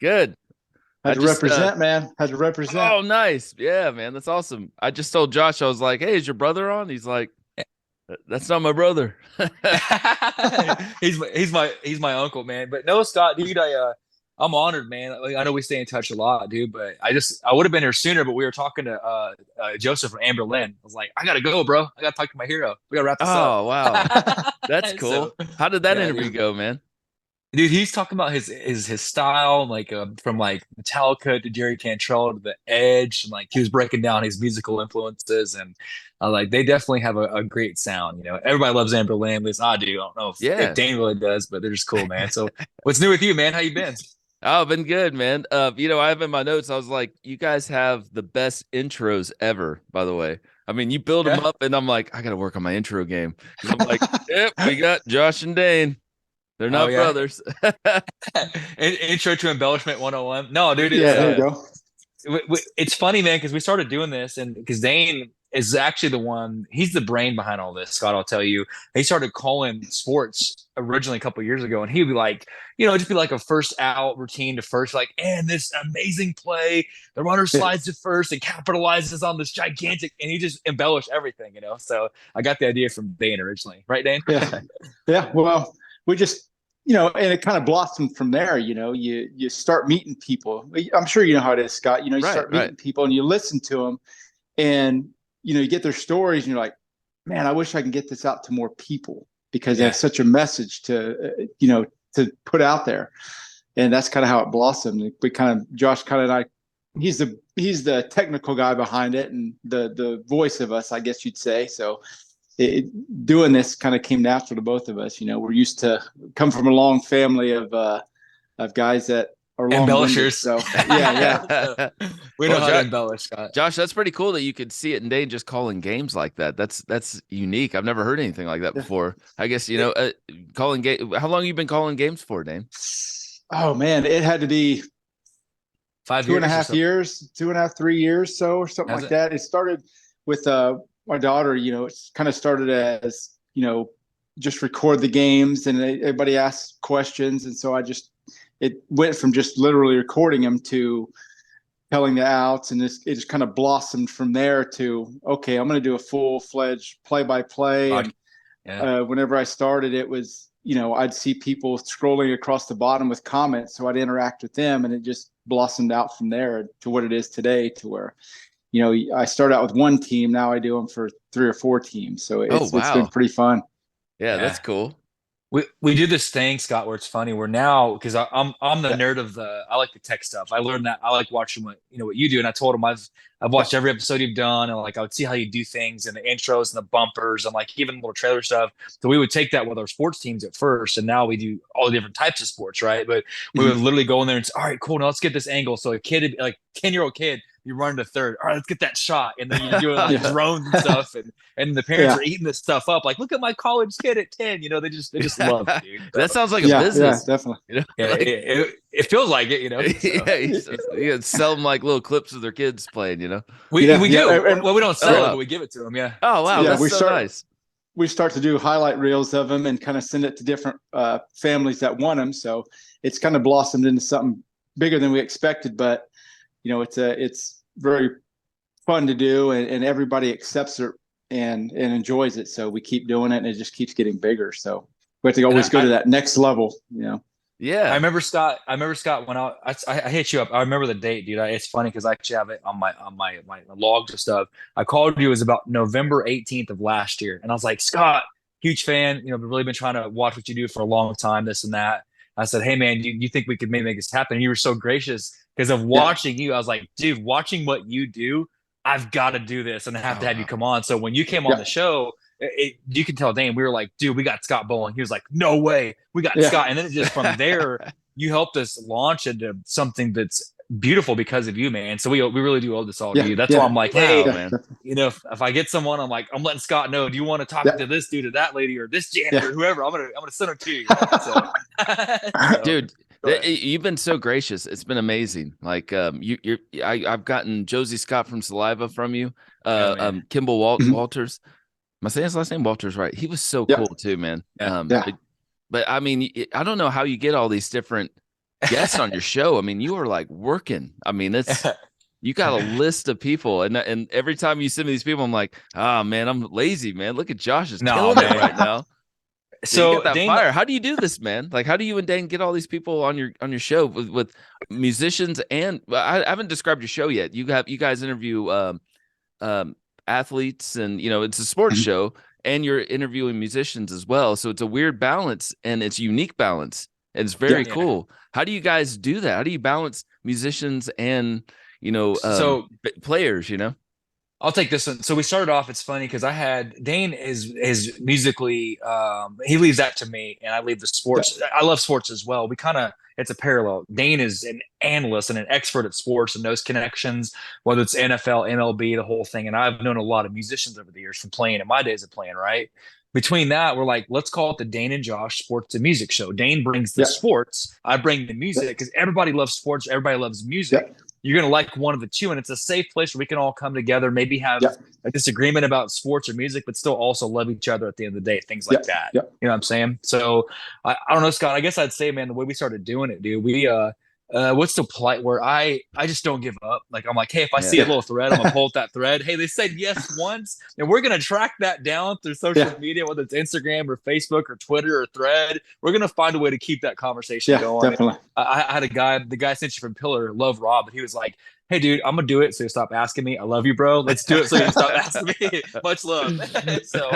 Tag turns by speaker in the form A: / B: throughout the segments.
A: Good. I
B: Had to
A: just
B: represent, man. Had to represent.
A: oh nice. Yeah, man. That's awesome. I just told Josh, I was like, hey, is your brother on? He's like, that's not my brother.
C: He's my uncle, man. But no, Scott, dude, I'm honored, man. Like, I know we stay in touch a lot, dude. But I would have been here sooner, but we were talking to Joseph from Amber Lynn. I was like, I gotta go, bro. I gotta talk to my hero. We gotta wrap this up.
A: Oh, wow. That's
C: So
A: cool. How did that
C: yeah,
A: interview
C: dude.
A: go, man?
C: Dude, he's talking about his style, like from like Metallica to Jerry Cantrell to the Edge, and like he was breaking down his musical influences, and like they definitely have a great sound. Everybody loves Amber Lamb, at least I do. I don't know if
A: Yeah.
C: Dane really does, but they're just cool, man. So, what's new with you, man? How you been?
A: Oh, been good, man. I have in my notes, I was like, you guys have the best intros ever, by the way. I mean, you build them
C: Yeah.
A: up, and I'm like, I got to work on my intro game. 'Cause I'm like, yep, we got Josh and Dane. They're
C: Oh
A: not
C: yeah.
A: brothers.
C: Intro to embellishment 101. No, dude,
B: Yeah, there you
A: Yeah.
B: go.
C: it's funny, man, because we started doing this, and because Dane is actually the one, he's the brain behind all this. Scott, I'll tell you, he started calling sports originally a couple of years ago, and he'd be like, just be like a first out routine to first, like, and this amazing play, the runner
B: Yeah,
C: slides to first and capitalizes on this gigantic, and he just embellished everything. So I got the idea from Dane originally, right, Dane?
B: yeah, yeah. Well, we just, and it kind of blossomed from there. You start meeting people. I'm sure you know how it is, Scott. You
A: Right,
B: start
A: right.
B: meeting people and you listen to them, and you get their stories, and you're like, man, I wish I can get this out to more people because they have
C: Yeah.
B: such a message to put out there. And that's kind of how it blossomed. We kind of Josh kind of and I, he's the technical guy behind it and the voice of us, I guess you'd say. So doing this kind of came natural to both of us. We're used to come from a long family of guys that are long winded.
C: Embellishers.
B: So yeah,
C: So, we know
A: Well,
C: how to embellish, Scott.
A: Josh, that's pretty cool that you could see it in Dane just calling games like that. That's unique. I've never heard anything like that
B: yeah.
A: before. I guess calling game. How long you been calling games for, Dane?
B: Oh man, it had to be
C: Five
B: two and a
C: years or
B: half
C: something.
B: years, 2.5, 3 years, so or something
C: Has
B: like
C: it?
B: that. It started with my daughter. It kind of started as just record the games, and everybody asked questions, and so it went from just literally recording them to telling the outs, and it just kind of blossomed from there to okay, I'm going to do a full fledged play by play.
C: Rod.
B: And
C: Yeah.
B: whenever I started, it was I'd see people scrolling across the bottom with comments, so I'd interact with them, and it just blossomed out from there to what it is today, to where I started out with one team, now I do them for 3 or 4 teams, so
A: Oh,
B: it's been
A: wow.
B: pretty fun.
A: Yeah, that's
C: Yeah.
A: cool.
C: We do this thing, Scott, where it's funny. We're now because I'm the
B: Yeah,
C: nerd of I like the tech stuff. I learned that I like watching what you do, and I told him I've
B: yeah,
C: watched every episode you've done, and like I would see how you do things and the intros and the bumpers and like even little trailer stuff. So we would take that with our sports teams at first, and now we do all the different types of sports, right? But we would
B: mhm,
C: literally go in there and say, all right, cool, now let's get this angle. So a kid, like 10-year-old kid, you run to third. All right, let's get that shot, and then you're doing like
B: yeah,
C: drones and stuff, and the parents
B: yeah,
C: are eating this stuff up. Like, look at my college kid at 10. They just love it, dude.
A: That
C: So
A: sounds like a
B: yeah,
A: business.
B: definitely.
A: You
C: yeah,
A: know, like
C: it feels like it. So
A: yeah, you sell them like little clips of their kids playing.
C: we
B: Yeah,
C: we
B: yeah,
C: do.
B: and
C: Well, we don't
A: Oh,
C: sell it, but
A: wow.
C: we give it to them. Yeah.
A: Oh, wow.
B: yeah,
A: That's so nice.
B: we start to do highlight reels of them and kind of send it to different families that want them. So it's kind of blossomed into something bigger than we expected, but it's very fun to do, and everybody accepts it and enjoys it. So we keep doing it, and it just keeps getting bigger. So we have to
C: And
B: always go to that next level.
A: Yeah.
C: I remember Scott when I hit you up. I remember the date, dude. It's funny because I actually have it on my logs and stuff. I called you. It was about November 18th of last year, and I was like, Scott, huge fan. Really been trying to watch what you do for a long time, this and that. I said, hey man, you think we could maybe make this happen? And you were so gracious because of
B: Yeah,
C: watching you. I was like, dude, watching what you do, I've got to do this and I have
A: Oh,
C: to have you
A: wow.
C: come on. So when you came on
B: yeah,
C: the show, you can tell Dane, we were like, dude, we got Scott Bowling. He was like, no way, we got
B: yeah,
C: Scott. And then it just from there, you helped us launch into something that's beautiful because of you, man. So we really do owe this all to
B: yeah,
C: you. That's why
B: yeah,
C: I'm like,
A: Wow,
C: hey,
B: yeah,
A: man.
C: if I get someone, I'm letting Scott know. Do you want to talk
B: yeah,
C: to this dude or that lady or this
B: yeah.
C: janitor, whoever? I'm gonna send them to you. So, so
A: Dude,
C: go ahead.
A: you've been so gracious. It's been amazing. Like I've gotten Josie Scott from Saliva from you.
C: Oh yeah,
A: Kimball
B: Mhm.
A: Walters. Am I saying his last name? Walters, right? He was so
B: Yeah,
A: cool too, man.
C: yeah.
B: yeah,
A: But I mean, I don't know how you get all these different guests on your show. I mean, you are like working. I mean, you got a list of people, and every time you send me these people, I'm like, oh man, I'm lazy, man. Look at Josh is
C: No,
A: killing it
C: man.
A: right now. Yeah, you got
C: So
A: that
C: Dane,
A: fire. How do you do this, man? Like, how do you and Dane get all these people on your show with musicians and I haven't described your show yet. You guys interview um, athletes, and it's a sports
B: Mhm.
A: show, and you're interviewing musicians as well. So it's a weird balance, and it's unique balance, and it's
B: Yeah.
A: very
C: yeah.
A: cool. How do you guys do that? How do you balance musicians and
C: So
A: players?
C: I'll take this one. So we started off. It's funny because I had Dane is musically. He leaves that to me, and I leave the
B: Yeah.
C: sports. I love sports as well. We kind of it's a parallel. Dane is an analyst and an expert at sports and knows connections, whether it's NFL, MLB, the whole thing. And I've known a lot of musicians over the years from playing in my days of playing. Right. Between that, we're like, let's call it the Dane and Josh Sports and Music Show. Dane brings the
B: Yeah.
C: sports. I bring the
B: Yeah.
C: music because everybody loves sports. Everybody loves
B: Yeah.
C: music. You're going to like one of the two, and it's a safe place where we can all come together, maybe have
B: Yeah.
C: a disagreement about sports or music, but still also love each other at the end of the day, things
B: Yeah.
C: like that.
B: Yeah.
C: You know what I'm saying? So I don't know, Scott. I guess I'd say, man, the way we started doing it, dude, what's the polite word? I just don't give up. Like I'm like, hey, if I see a
B: Yeah.
C: little thread, I'm gonna pull up that thread. Hey, they said yes once, and we're gonna track that down through social
B: Yeah.
C: media, whether it's Instagram or Facebook or Twitter or Thread. We're gonna find a way to keep that conversation
B: Yeah.
C: going.
B: Definitely.
C: I had a guy, the guy sent you from Pillar, love Rob, but he was like, hey, dude, I'm gonna do it so you stop asking me. I love you, bro. Let's do it so you stop asking me. Much love. So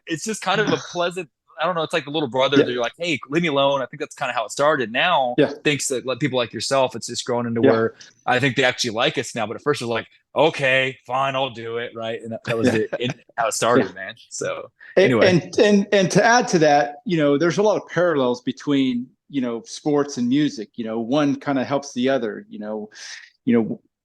C: it's just kind of a pleasant. I don't know. It's like the little brother
B: Yeah.
C: that you're like, hey, leave me alone. I think that's kind of how it started. Now,
B: Yeah.
C: thanks to people like yourself, it's just grown into
B: Yeah.
C: where I think they actually like us now. But at first, it was like, okay, fine, I'll do it, right? And that was
B: Yeah.
C: how it started,
B: Yeah.
C: man. So anyway,
B: And to add to that, there's a lot of parallels between sports and music. One kind of helps the other.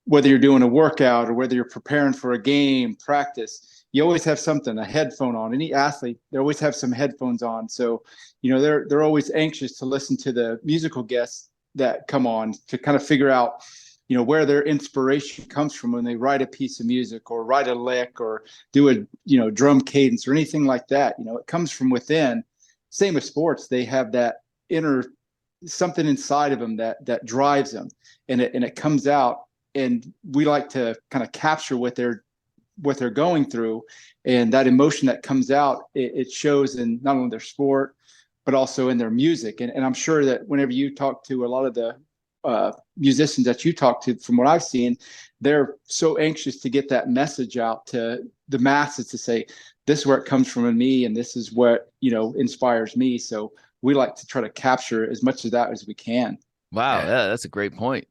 B: Whether you're doing a workout or whether you're preparing for a game, practice, you always have something, a headphone on. Any athlete, they always have some headphones on. So, they're always anxious to listen to the musical guests that come on to kind of figure out, where their inspiration comes from when they write a piece of music or write a lick or do a, drum cadence or anything like that. It comes from within. Same with sports. They have that inner something inside of them that drives them, and it comes out. And we like to kind of capture what they're going through, and that emotion that comes out, it shows in not only their sport but also in their music. And I'm sure that whenever you talk to a lot of the musicians that you talk to, from what I've seen, they're so anxious to get that message out to the masses to say, this is where it comes from in me, and this is what inspires me. So we like to try to capture as much of that as we can.
A: Wow,
C: yeah.
A: yeah, that's a great point.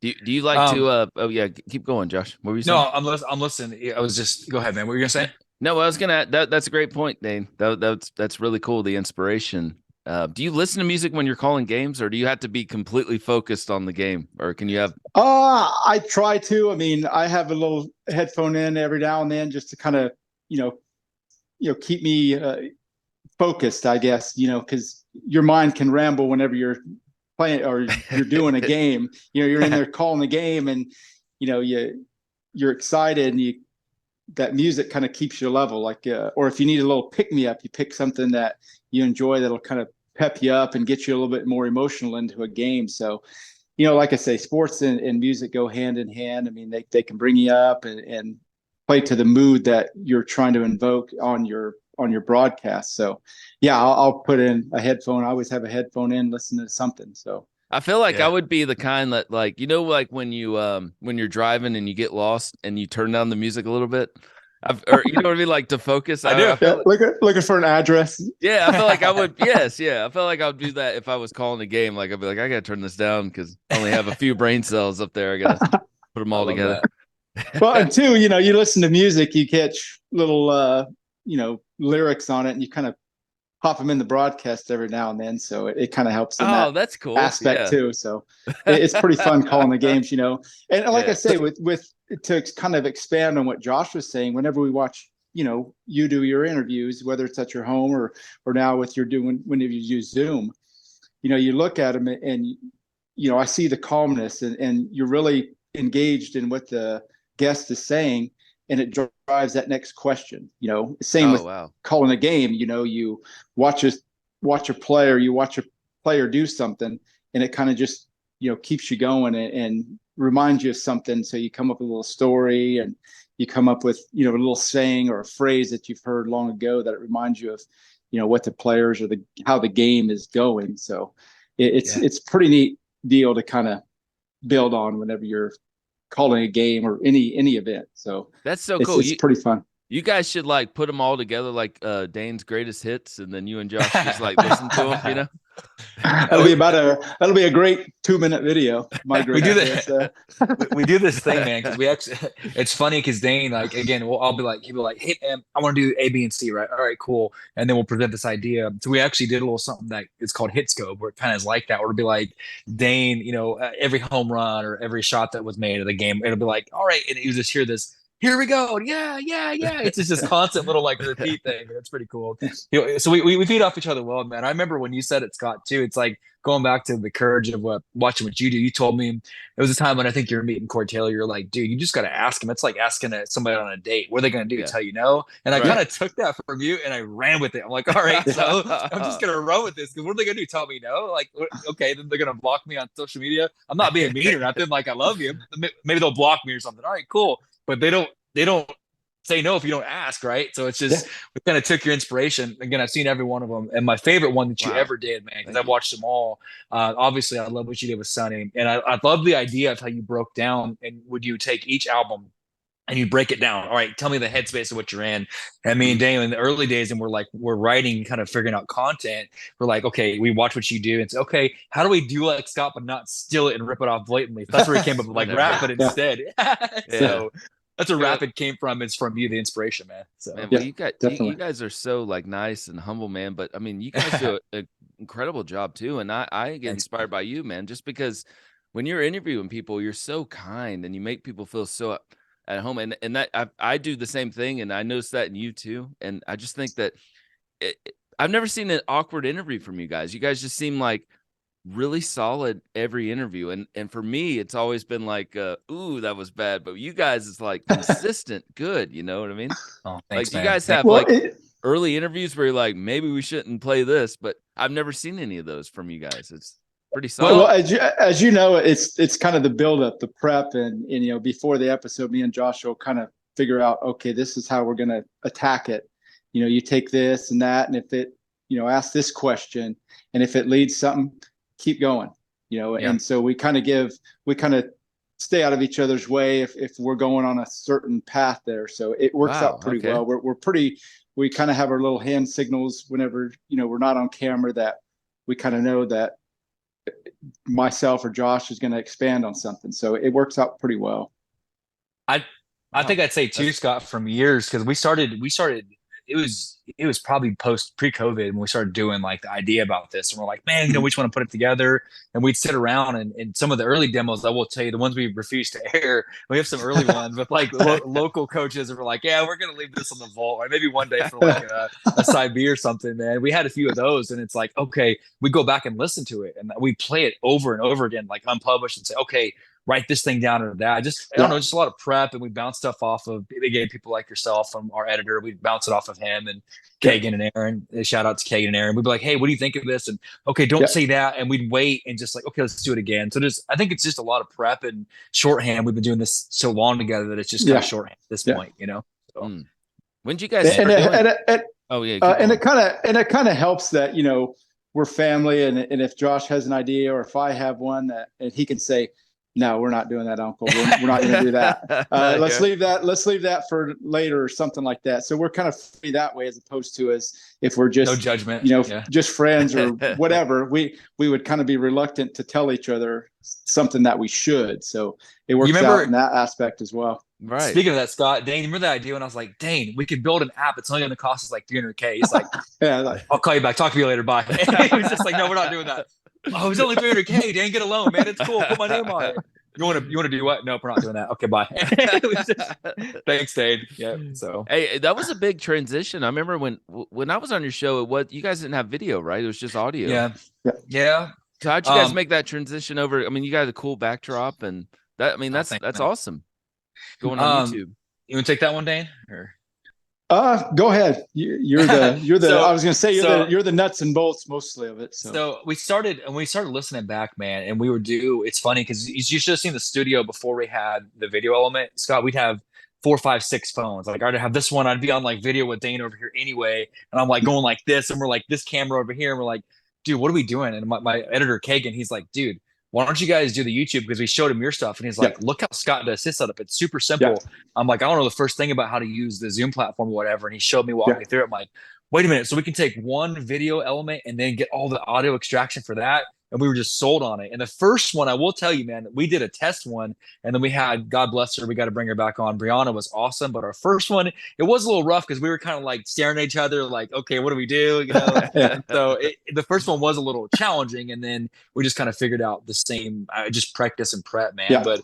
A: Do you like
C: Um,
A: to oh yeah, keep going, Josh. What were you saying?
C: no, I'm listening. I was just go ahead, man. What were you gonna say?
A: No, I was gonna that's a great point, Dane. That's really cool, the inspiration. Do you listen to music when you're calling games, or do you have to be completely focused on the game, or can you have
B: I try to. I mean, I have a little headphone in every now and then just to kind of, keep me focused, I guess, because your mind can ramble whenever you're playing or you're doing a game. You're in there calling the game, and you're excited, and that music kind of keeps you level. Like, or if you need a little pick me up, you pick something that you enjoy that'll kind of pep you up and get you a little bit more emotional into a game. So, like I say, sports and music go hand in hand. I mean, they can bring you up and play to the mood that you're trying to invoke on your broadcast. So yeah, I'll put in a headphone. I always have a headphone in, listening to something. So
A: I feel like I
C: Yeah.
A: would be the kind that like like when you're driving and you get lost and you turn down the music a little bit. Or you know what I mean, like to focus.
C: I do.
A: I feel
B: looking for an address.
A: yeah, I feel like I would. Yes, yeah, I feel like I would do that if I was calling a game. Like I'd be like, I gotta turn this down because I only have a few brain cells up there. I gotta put them
C: I
A: all
C: love
A: together.
C: that.
B: Well, and two, you listen to music, you catch little lyrics on it, and you kind of pop them in the broadcast every now and then. So it kind of helps in
A: Oh,
B: that
A: that's cool.
B: aspect
A: Yeah,
B: too. So it's pretty fun calling the games, And like I
A: yeah.
B: say, with to kind of expand on what Josh was saying, whenever we watch, you do your interviews, whether it's at your home or now with you're doing whenever you use Zoom, you look at them and I see the calmness and you're really engaged in what the guest is saying, and it drives that next question. Same
A: Oh
B: with
A: wow.
B: calling a game. You watch a player, you watch a player do something, and it kind of just, keeps you going and reminds you of something. So you come up with a little story, and you come up with, a little saying or a phrase that you've heard long ago that it reminds you of, what the players or how the game is going. So it's pretty neat deal to kind of build on whenever you're calling a game or any event. So
A: that's so cool.
B: It's pretty fun.
A: You guys should like put them all together, like Dane's greatest hits, and then you and Josh just like listen to them.
B: That'll be a great 2-minute video. My great
C: we do that. We do this thing, man, because we actually. It's funny because Dane, like, again, he'll be like, hey man, I want to do A, B, and C, right? All right, cool. And then we'll present this idea. So we actually did a little something that is called Hit Scope, where it kind of is like that. Where it'll be like Dane, every home run or every shot that was made of the game, it'll be like, all right, and you just hear this. Here we go. Yeah. It's just this constant little like repeat thing. That's pretty cool. So we feed off each other well, man. I remember when you said it, Scott, too. It's like going back to the courage of watching what you do. You told me it was a time when I think you were meeting Corey Taylor. You're like, dude, you just got to ask him. It's like asking somebody on a date. What are they going to do? Tell you no? And I kind of took that from you and I ran with it. I'm like, all right, so I'm just going to run with this. Because what are they going to do? Tell me no? Like, okay, then they're going to block me on social media. I'm not being mean or nothing. Like, I love you. Maybe they'll block me or something. All right, cool. But they don't say no if you don't ask, right? So it's just we kind of took your inspiration. Again, I've seen every one of them, and my favorite one that you ever did, man, because I've watched them all. Obviously, I love what you did with Sonny, and I love the idea of how you broke down and would you take each album and you break it down. All right, tell me the headspace of what you're in. And me and Daniel in the early days, and we're writing, kind of figuring out content. We're like, okay, we watch what you do, and say, okay, how do we do like Scott but not steal it and rip it off blatantly? That's where he came up with like rap it instead. So. That's where rapid came from. It's from you, the inspiration, man. So
A: man, well, you guys are so like nice and humble, man. But I mean, you guys do an incredible job too. And I get inspired by you, man, just because when you're interviewing people, you're so kind and you make people feel so at home. And that I do the same thing, and I noticed that in you too. And I just think that I've never seen an awkward interview from you guys. You guys just seem like really solid every interview, and for me it's always been like ooh, that was bad, but you guys is like consistent good, you know what I mean?
C: Oh, thanks,
A: like
C: man.
A: You guys have early interviews where you're like, maybe we shouldn't play this, but I've never seen any of those from you guys. It's pretty solid.
B: Well, as you know, it's kind of the build up, the prep, and before the episode, me and Josh will kind of figure out, okay, this is how we're going to attack it. You take this and that, and if it ask this question, and if it leads something, keep going, and so we kind of stay out of each other's way if we're going on a certain path there. So it works out pretty well. We kind of have our little hand signals whenever, we're not on camera, that we kind of know that myself or Josh is going to expand on something. So it works out pretty well.
C: I think I'd say too, Scott, from years, because we started it was probably pre-COVID when we started doing like the idea about this, and we're like, man, we just want to put it together. And we'd sit around and some of the early demos, I will tell you, the ones we refused to air, we have some early ones with like local coaches, and we're like, yeah, we're gonna leave this on the vault, or maybe one day for like a side B or something, man. We had a few of those, and it's like, okay, we go back and listen to it, and we play it over and over again, like unpublished, and say, okay, write this thing down or that. I don't know, just a lot of prep, and we bounce stuff off of people like yourself from our editor. We'd bounce it off of him and Kagan and Aaron. Shout out to Kagan and Aaron. We'd be like, hey, what do you think of this? And okay, don't say that. And we'd wait and just like, okay, let's do it again. So I think it's just a lot of prep and shorthand. We've been doing this so long together that it's just kind of shorthand at this point, So.
A: When did you guys start doing?
B: And it kind of helps that, we're family, and if Josh has an idea or if I have one, and he can say, no, we're not doing that, Uncle. We're not going to do that. Let's leave that for later or something like that. So we're kind of free that way, as opposed to as if we're just
C: no judgment,
B: just friends or whatever. We would kind of be reluctant to tell each other something that we should. So it works out in that aspect as well.
A: Right.
C: Speaking of that, Scott, Dane, remember that idea when I was like, Dane, we could build an app. It's only going to cost us like $300K. He's like, I'll call you back. Talk to you later. Bye. He was just like, no, we're not doing that. Oh, it's only $300K. Dane, get a loan, man. It's cool. Put my name on it. You want to do what? Nope, we're not doing that. Okay, bye. Thanks, Dane. Yeah. So
A: hey, that was a big transition. I remember when I was on your show, you guys didn't have video, right? It was just audio.
C: Yeah.
A: So how'd you guys make that transition over? I mean, you got a cool backdrop, and that. I mean, that's awesome. Going on YouTube.
C: You want to take that one, Dane? Or
B: Go ahead. You're the.
C: So
B: I was going to say
C: so
B: you're the nuts and bolts mostly of it. So
C: so we started listening back, man, and we were due. It's funny because you should have seen the studio before we had the video element, Scott. We'd have four, five, six phones. Like I'd have this one, I'd be on like video with Dane over here anyway, and I'm like going like this, and we're like this camera over here, and we're like, dude, what are we doing? And my editor Kagan, he's like, dude, why don't you guys do the YouTube? Because we showed him your stuff, and he's
B: yeah,
C: like, look how Scott does his setup. It's super
B: yeah,
C: simple. I'm like, I don't know the first thing about how to use the Zoom platform or whatever, and he showed me, walked
B: yeah,
C: me through it. I'm like, wait a minute, so we can take one video element and then get all the audio extraction for that. And we were just sold on it. And the first one, I will tell you, man, we did a test one, and then we had, God bless her, we got to bring her back on. Brianna was awesome, but our first one, it was a little rough because we were kind of like staring at each other, like, okay, what do we do? You know.
B: yeah,
C: So the first one was a little challenging, and then we just kind of figured out the same. I just practice and prep, man.
B: yeah,
C: But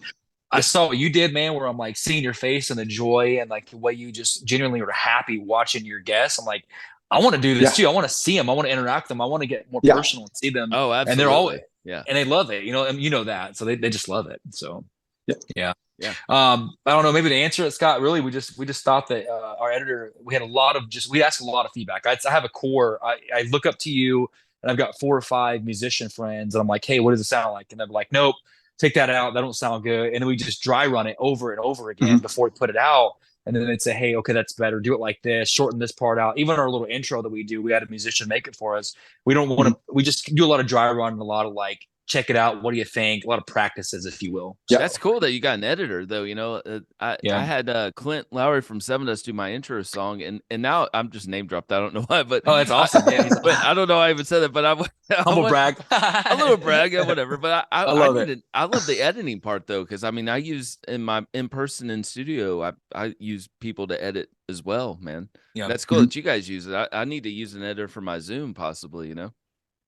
C: I saw what you did, man, where I'm like seeing your face and the joy and like the way you just genuinely were happy watching your guests. I'm like, I want to do this
B: yeah,
C: too. I want to see them. I want to interact with them. I want to get more
B: yeah,
C: personal and see them.
A: Oh,
C: And they're all,
A: absolutely. Yeah.
C: and they love it, you know, and you know that. So they just love it. So
B: yeah.
C: yeah.
A: Yeah.
C: I don't know, maybe to answer it, Scott, really, we just thought that our editor, we had a lot of we asked a lot of feedback. I have a core, I look up to you, and I've got 4 or 5 musician friends, and I'm like, hey, what does it sound like? And they're like, nope, take that out. That don't sound good. And then we just dry run it over and over again
B: Mm-hmm.
C: before we put it out. And then they'd say, hey, okay, that's better. Do it like this, shorten this part out. Even our little intro that we do, we had a musician make it for us. We don't want to, we just do a lot of dry run and a lot of like, check it out. What do you think? A lot of practices, if you will.
B: Yeah.
A: That's cool that you got an editor, though. You know, I
C: Yeah.
A: had Clint Lowry from Seven Dust do my intro song, and now I'm just name dropped. I don't know why, but
C: Oh, that's awesome. Yeah, he's
A: but I don't know. I even said that, but
C: humble brag.
A: a little brag, yeah, whatever. But I
C: love it.
A: I love the editing part though, because I mean, I use in my in person in studio, I use people to edit as well, man.
C: Yeah.
A: That's cool
B: Mhm.
A: that you guys use it. I need to use an editor for my Zoom, possibly. You know.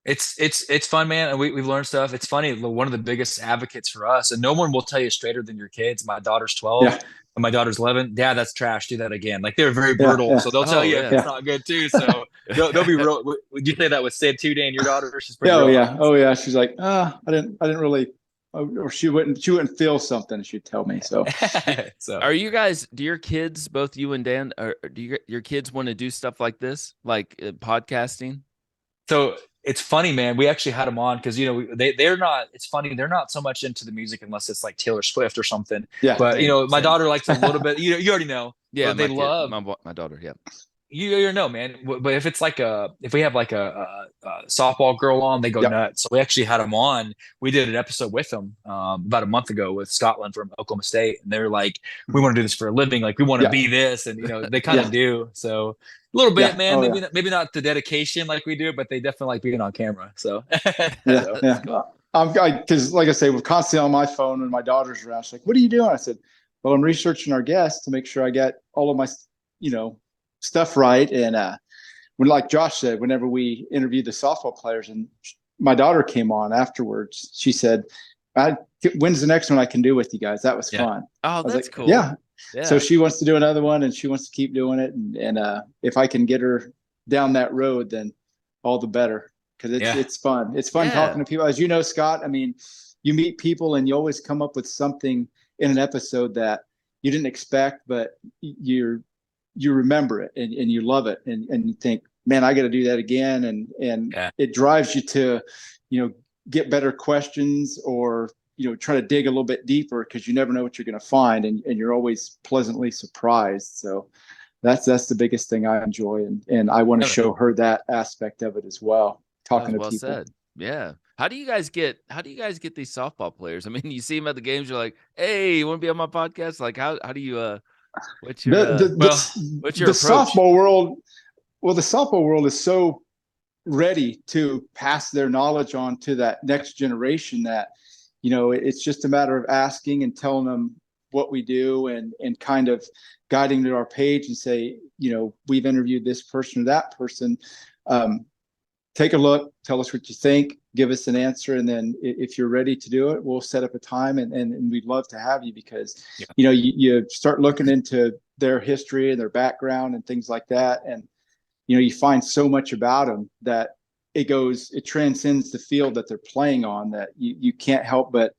C: It's fun, man, and we've learned stuff. It's funny. One of the biggest advocates for us, and no one will tell you straighter than your kids. My daughter's 12,
B: Yeah.
C: and my daughter's 11. Dad, that's trash. Do that again. Like they're very
B: Yeah,
C: brutal,
B: yeah.
C: so they'll tell
A: Oh,
C: you
A: yeah.
C: if it's not good too. So they'll be real. Would you say that with Sid too, Dan? Your daughter, she's pretty
B: Oh
C: real.
B: yeah. Oh yeah. She's like, I didn't really, or she wouldn't feel something. She'd tell me. So
C: So
A: Are you guys? Do your kids, both you and Dan, or do your kids want to do stuff like this, like podcasting?
C: So it's funny, man. We actually had them on because you know they're not. It's funny, they're not so much into the music unless it's like Taylor Swift or something.
B: yeah.
C: But you
A: Same,
C: know, my
A: same.
C: daughter likes a little bit. You already know.
A: Yeah,
C: But they
A: my kid,
C: love.
A: my daughter. Yeah.
C: You already know, man. But if it's like if we have like a softball girl on, they go
B: Yep.
C: nuts. So we actually had them on. We did an episode with them about a month ago with Scotland from Oklahoma State, and they're like, "We want to do this for a living. Like, we want to
B: Yeah.
C: be this," and you know, they kind of
B: Yeah.
C: do. So a little bit,
B: Yeah.
C: man.
B: Oh,
C: Maybe not the dedication like we do, but they definitely like being on camera. So
B: Yeah.
C: So,
B: Yeah. Because like I say, we're constantly on my phone when my daughter's around. She's like, "What are you doing?" I said, "Well, I'm researching our guests to make sure I get all of my, stuff right." And when, like Josh said, whenever we interviewed the softball players, and my daughter came on afterwards, she said, "When's the next one I can do with you guys? That was
C: Yeah.
B: fun."
A: Oh,
B: I was
A: that's
B: like,
A: cool.
B: Yeah.
A: Yeah.
B: So she wants to do another one, and she wants to keep doing it. And if I can get her down that road, then all the better, because it's fun. It's fun
A: Yeah.
B: talking to people. As you know, Scott, I mean, you meet people and you always come up with something in an episode that you didn't expect, but you remember it and you love it, and you think, man, I got to do that again. And
C: Yeah.
B: it drives you to, get better questions, or try to dig a little bit deeper, because you never know what you're going to find, and you're always pleasantly surprised. So that's the biggest thing I enjoy, and I want to show her that aspect of it as well, talking to
A: well
B: people.
A: said. Yeah. How do you guys get these softball players? I mean, you see them at the games, you're like, "Hey, you want to be on my podcast?" Like, how do you what's your what's your
B: the
A: approach?
B: softball world? Well, the softball world is so ready to pass their knowledge on to that next generation that it's just a matter of asking and telling them what we do, and kind of guiding to our page and say, we've interviewed this person or that person. Take a look, tell us what you think, give us an answer, and then if you're ready to do it, we'll set up a time, and we'd love to have you, because you start looking into their history and their background and things like that, and you find so much about them that it transcends the field that they're playing on, that you can't help but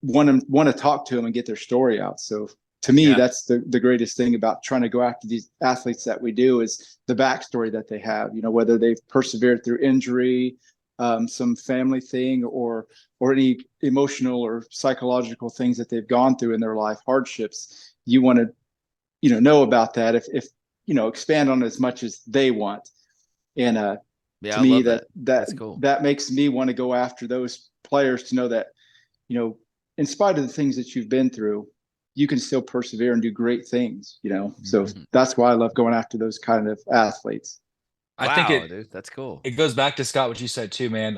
B: want to talk to them and get their story out. So to me,
C: Yeah.
B: that's the greatest thing about trying to go after these athletes that we do is the backstory that they have, whether they've persevered through injury, some family thing, or any emotional or psychological things that they've gone through in their life, hardships. You want to, know about that if expand on as much as they want. And
A: Yeah,
B: to
A: I
B: me,
A: love that. That's cool.
B: that makes me want to go after those players to know that, in spite of the things that you've been through, you can still persevere and do great things, So that's why I love going after those kind of athletes.
C: I think
A: dude, that's cool.
C: it goes back to Scott, what you said too, man.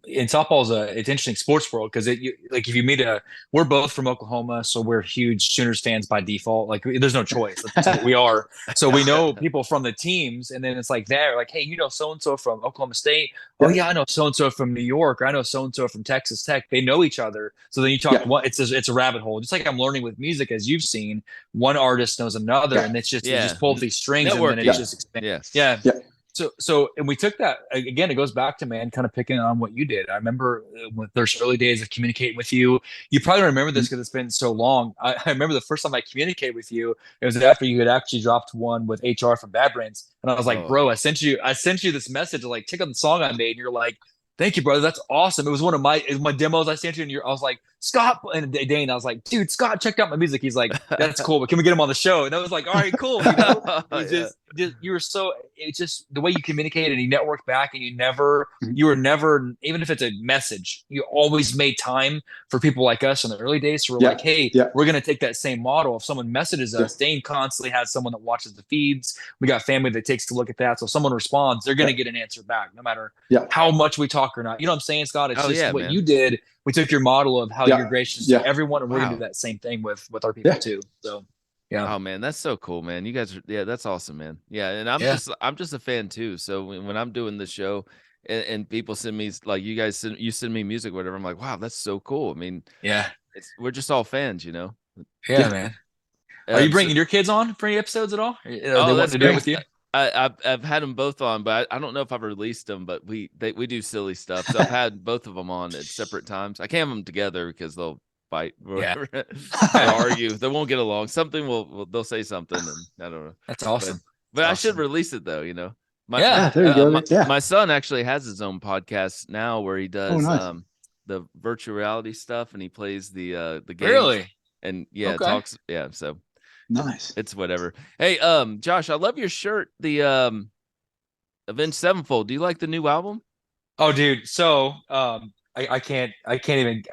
C: In softball's it's interesting sports world because like if you meet we're both from Oklahoma, so we're huge Sooners fans by default. Like there's no choice. That's what we are. So we know people from the teams, and then it's like they're like, hey, so and so from Oklahoma State. Oh yeah, I know so and so from New York, or I know so and so from Texas Tech. They know each other. So then you talk. It's a rabbit hole. Just like I'm learning with music, as you've seen, one artist knows another, and it's just you just pull up these strings, and then it just expands.
A: Yeah.
C: So, and we took that again. It goes back to kind of picking on what you did. I remember when there's early days of communicating with you. You probably remember this because it's been so long. I remember the first time I communicated with you. It was after you had actually dropped one with HR from Bad Brains, and I was like, "Bro, I sent you this message to like check out the song I made." And you're like, "Thank you, brother. That's awesome." It was one of my demos I sent you, and I was like, "Scott," and Dain, I was like, "Dude, Scott checked out my music." He's like, "That's cool, but can we get him on the show?" And I was like, "All right, cool." It was just you were so, it's just the way you communicated and you networked back, and you were never, even if it's a message, you always made time for people like us in the early days. So we're like, hey, we're going to take that same model. If someone messages us, Dain constantly has someone that watches the feeds. We got family that takes a look at that. So if someone responds, they're going to get an answer back, no matter how much we talk or not. You know what I'm saying, Scott? It's what you did. We took your model of how you're gracious to everyone, and we're going to do that same thing with our people too. So. Yeah.
A: Oh man, that's so cool, man. You guys are, that's awesome, man. Yeah, and I'm just a fan too. So when I'm doing the show and people send me, like, you guys send me music, whatever, I'm like, wow, that's so cool. I mean, we're just all fans,
C: Yeah, man. Are you bringing your kids on for any episodes at all? Are they wanting to do it with you?
A: I've had them both on, but I don't know if I've released them. But we do silly stuff, so I've had both of them on at separate times. I can't have them together because they'll fight, they'll argue, they won't get along. Something they'll say something, and I don't know.
C: That's awesome.
A: But I should release it though.
B: There you go.
A: My son actually has his own podcast now where he does the virtual reality stuff, and he plays the game.
C: Really?
A: And talks. Yeah, so
B: nice.
A: It's whatever. Hey, Josh, I love your shirt. The Avenged Sevenfold. Do you like the new album?
C: Oh, dude. So I can't even.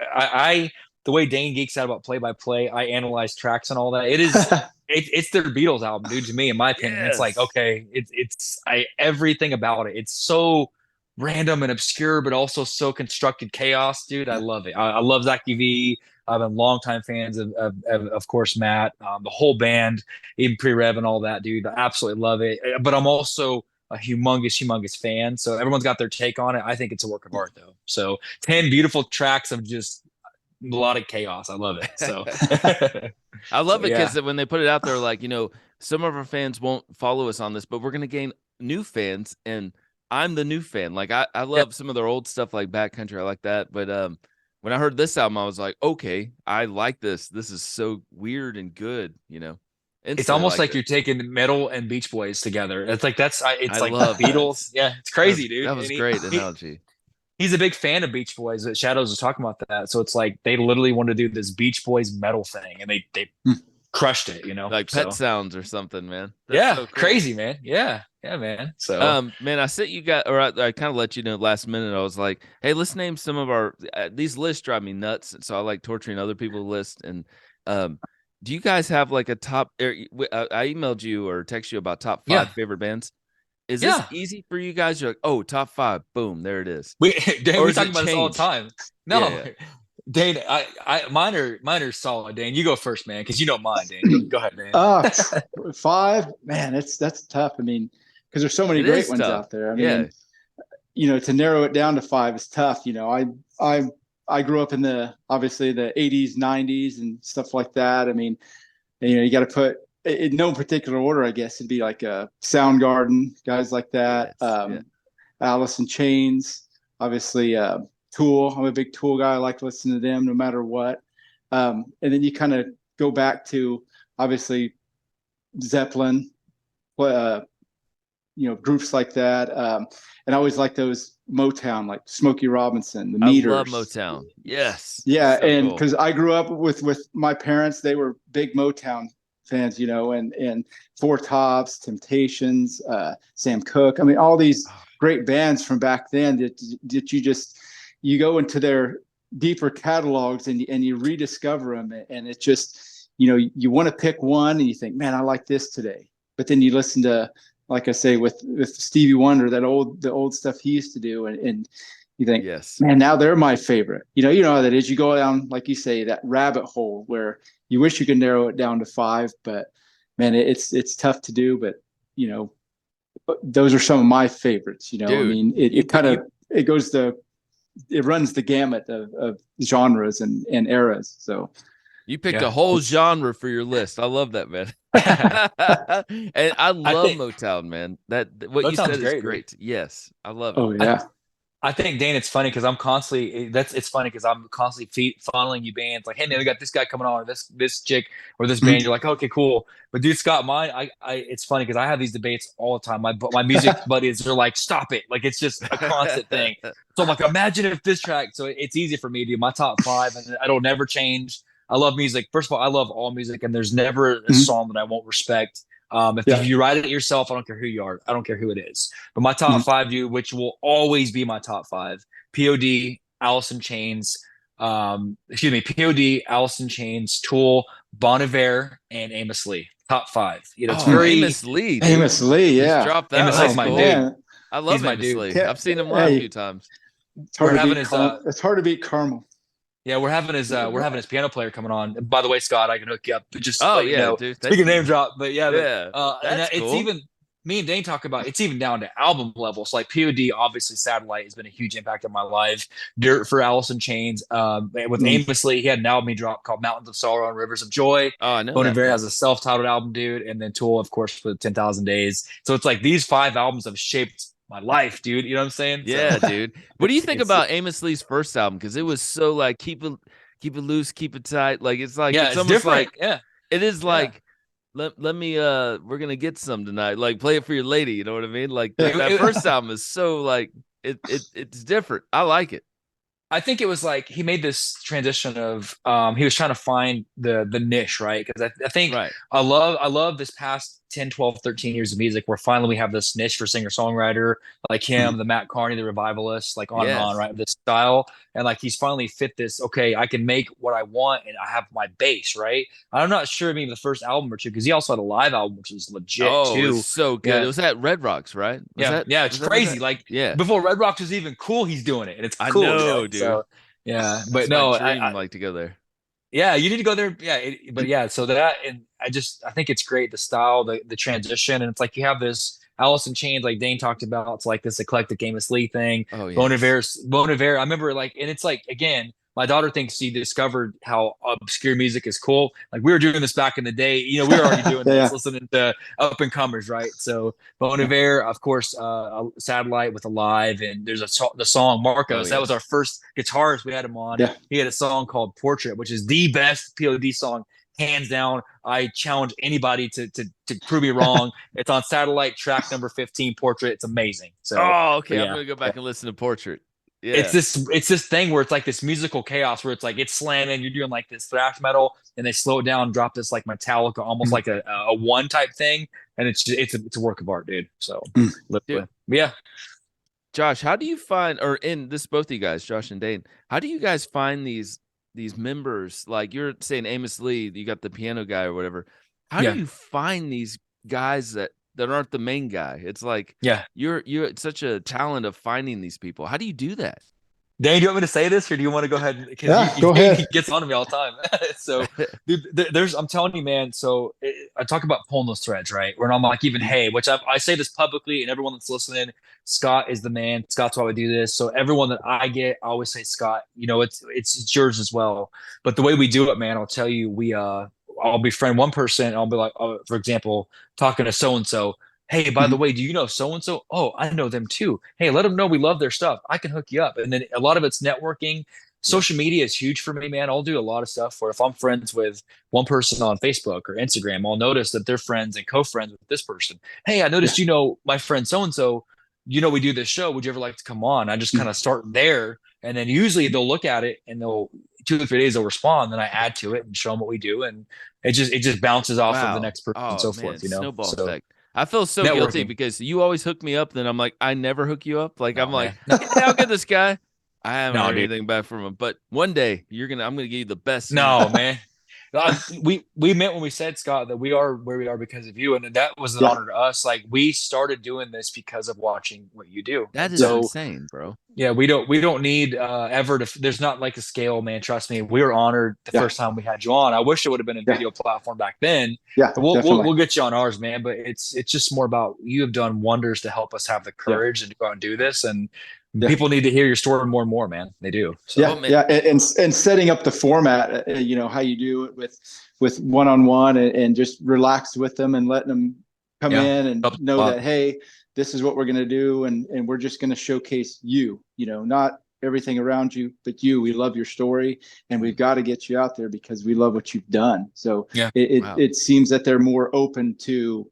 C: The way Dain geeks out about play-by-play, I analyze tracks and all that. It is, it's their Beatles album, dude. To me, in my opinion, it's like, okay, it's everything about it. It's so random and obscure, but also so constructed chaos, dude. I love it. I love Zach UV. I've been longtime fans of course, Matt, the whole band, even pre-rev and all that, dude. I absolutely love it. But I'm also a humongous fan. So everyone's got their take on it. I think it's a work of art, though. So 10 beautiful tracks of just melodic chaos. I love it. So
A: I love it because when they put it out there, like, some of our fans won't follow us on this, but we're going to gain new fans, and I'm the new fan. Like, I love some of their old stuff, like Backcountry. I like that. But when I heard this album, I was like, okay, I like this. This is so weird and good,
C: It's almost like you're taking Metal and Beach Boys together. It's like I love Beatles.
A: That.
C: Yeah, it's crazy, dude.
A: That was great analogy.
C: He's a big fan of Beach Boys. Shadows was talking about that. So it's like they literally wanted to do this Beach Boys metal thing, and they crushed it,
A: like Pet Sounds or something, man. That's so cool.
C: Crazy, man. Yeah, man. So
A: man, I sent you guys, or I kind of let you know last minute. I was like, hey, let's name some of our these lists drive me nuts, so I like torturing other people's lists. And do you guys have like a top? I emailed you or text you about top 5 favorite bands. Is this easy for you guys? You're like, oh, top 5, boom, there it is.
C: We talk about this all the time. No, Dain, mine are solid. Dain, you go first, man, because you know mine. Dain, go ahead, man.
B: 5, man, that's tough. I mean, because there's so many great ones out there. I mean, to narrow it down to 5 is tough. I grew up in obviously the 80s, 90s, and stuff like that. I mean, you got to put. In no particular order, I guess it'd be like Soundgarden, guys like that. Alice in Chains, obviously Tool. I'm a big Tool guy. I like listening to them no matter what. And then you kind of go back to obviously Zeppelin, groups like that. And I always like those Motown, like Smokey Robinson, the
A: I love
B: Meters.
A: Motown. Yes.
B: Yeah,
A: So
B: and
A: cool.
B: because I grew up with my parents, they were big Motown fans, and Four Tops, Temptations, Sam Cooke. I mean, all these great bands from back then that you go into their deeper catalogs and you rediscover them, and it's just you want to pick one and you think, man, I like this today, but then you listen to, like I say, with Stevie Wonder, the old stuff he used to do, and you think,
A: Yes.
B: man, now they're my favorite. You know how that is. You go down, like you say, that rabbit hole where you wish you could narrow it down to 5, but man, it's tough to do. But those are some of my favorites.
A: Dude,
B: I mean, it runs the gamut of genres and eras. So
A: you picked a whole genre for your list. I love that, man. And I love Motown, man. What you said is great. Dude. Yes, I love it.
B: Oh yeah.
C: I think, Dane, it's funny because it's funny because I'm constantly funneling you bands like, hey man, we got this guy coming on, or this chick, or this band. You're like, okay, cool. But dude, Scott, it's funny because I have these debates all the time. My music buddies are like, stop it, like it's just a constant thing. So I'm like, imagine if this track. So it's easy for me to do my top 5, and it'll never change. I love music. First of all, I love all music, and there's never a song that I won't respect. If you write it yourself, I don't care who you are. I don't care who it is. But my top 5, dude, which will always be my top 5: POD, Alice in Chains, POD, Alice in Chains, Tool, Bon Iver, and Amos Lee. Top 5. It's very
A: Amos Lee. Dude.
B: Amos Lee, yeah.
A: Drop that.
C: Amos Lee's my dude.
A: I love Amos Lee. I've seen him live a few times.
B: It's hard to beat Carmel.
C: Yeah, we're having his piano player coming on. By the way, Scott, I can hook you up. Just
A: dude,
C: speaking name drop, but
A: that's
C: it's
A: cool.
C: Even me and Dane talk about, it's even down to album level. So like POD, obviously Satellite has been a huge impact on my life. Dirt for Alice in Chains. With Amos Lee, he had an album he dropped called Mountains of Sorrow and Rivers of Joy.
A: Oh, I know.
C: Bon Iver has a self-titled album, dude, and then Tool, of course, for 10,000 Days. So it's like these 5 albums have shaped my life, dude. You know what I'm saying?
A: Yeah, dude. What do you think about Amos Lee's first album? Because it was so like keep it loose, keep it tight. Like it's like it's almost
C: different.
A: Like it is like let me we're gonna get some tonight. Like play it for your lady. You know what I mean? Like that first album is so like it's different. I like it.
C: I think it was like he made this transition of he was trying to find the niche, right? Because I think I love this past 10, 12, 13 years of music where finally we have this niche for singer-songwriter like him, the Matt Carney, the revivalist, like on and on, right? This style. And like he's finally fit this, okay, I can make what I want and I have my base, right? I'm not sure maybe the first album or two, because he also had a live album, which was legit too.
A: It was so good. It was at Red Rocks, right?
C: It's crazy. Like before Red Rocks was even cool, he's doing it. And it's cool.
A: I know, dude.
C: So, yeah, but
A: I like to go there.
C: Yeah, you need to go there. Yeah, so that, and I think it's great, the style, the transition, and it's like you have this Alice in Chains, like Dane talked about. It's like this eclectic Amos Lee thing.
A: Oh, yeah.
C: Bon Iver. I remember and it's like, again, my daughter thinks she discovered how obscure music is cool. Like we were doing this back in the day. We were already doing this, listening to up and comers, right? So Bon Iver, of course, Satellite with Alive, and there's the song Marcos. That was our first guitarist. We had him on. Yeah. He had a song called Portrait, which is the best POD song, hands down. I challenge anybody to prove me wrong. It's on Satellite, track number 15, Portrait. It's amazing. So
A: I'm gonna go back and listen to Portrait. Yeah.
C: It's this thing where it's like this musical chaos where it's like it's slamming, you're doing like this thrash metal, and they slow it down and drop this like Metallica, almost like a one type thing, and it's a work of art, dude. So
A: dude.
C: Yeah.
A: Josh, how do you find, or in this, both of you guys, Josh and Dane, how do you guys find these members? Like you're saying Amos Lee, you got the piano guy or whatever. How do you find these guys that aren't the main guy? It's like you're such a talent of finding these people. How do you do that?
C: Dane, do you want me to say this, or do you want to go ahead?
B: Go ahead.
C: He gets on to me all the time. So, dude, I'm telling you, man. So I talk about pulling those threads, right? Where I'm like, even which I say this publicly, and everyone that's listening, Scott is the man. Scott's why we do this. So everyone that I get, I always say, Scott, it's yours as well. But the way we do it, man, I'll tell you, I'll befriend one person. And I'll be like, for example, talking to so-and-so. Hey, by the way, do you know so-and-so? Oh, I know them too. Hey, let them know we love their stuff. I can hook you up. And then a lot of it's networking. social media is huge for me, man. I'll do a lot of stuff where if I'm friends with one person on Facebook or Instagram, I'll notice that they're friends and co-friends with this person. Hey, I noticed, my friend so-and-so, we do this show. Would you ever like to come on? I just kind of start there. And then usually they'll look at it and they'll 2 or 3 days they'll respond. Then I add to it and show them what we do. And it just bounces off of the
A: Wow.
C: next person and
A: Oh
C: so
A: man,
C: forth,
A: snowball
C: So
A: effect. I feel so guilty
C: networking.
A: because you always hook me up. Then I'm like, I never hook you up. Like I'm
C: No,
A: like,
C: man. No,
A: yeah, I'll get this guy. I haven't
C: no,
A: heard
C: dude.
A: anything back from him. But one day I'm gonna give you the best
C: No,
A: interview.
C: man. We meant when we said, Scott, that we are where we are because of you, and that was an
B: Yeah.
C: honor to us. Like we started doing this because of watching what you do,
A: That
C: and
A: is
B: Yeah.
C: so
A: insane, bro.
C: yeah, we don't need ever to. There's not like a scale, man. Trust me, we were honored the
B: Yeah.
C: first time we had you on. I wish it would have been a
B: Yeah.
C: video platform back then.
B: Yeah.
C: But we'll
B: Definitely.
C: we'll get you on ours, man. But it's just more about you have done wonders to help us have the
B: Yeah.
C: courage and to go out and do this, and
B: Yeah.
C: people need to hear your story more and more, man. They do. So
A: Well,
B: Yeah,
A: man,
B: yeah, and setting up the format, how you do it with one-on-one and just relax with them and letting them come
C: yeah,
B: in and
C: helps a
B: know
C: lot.
B: that, hey, this is what we're going to do, and we're just going to showcase you, not everything around you, but you. We love your story, and we've got to get you out there because we love what you've done. So
C: Yeah.
A: wow.
B: it seems that they're more open to,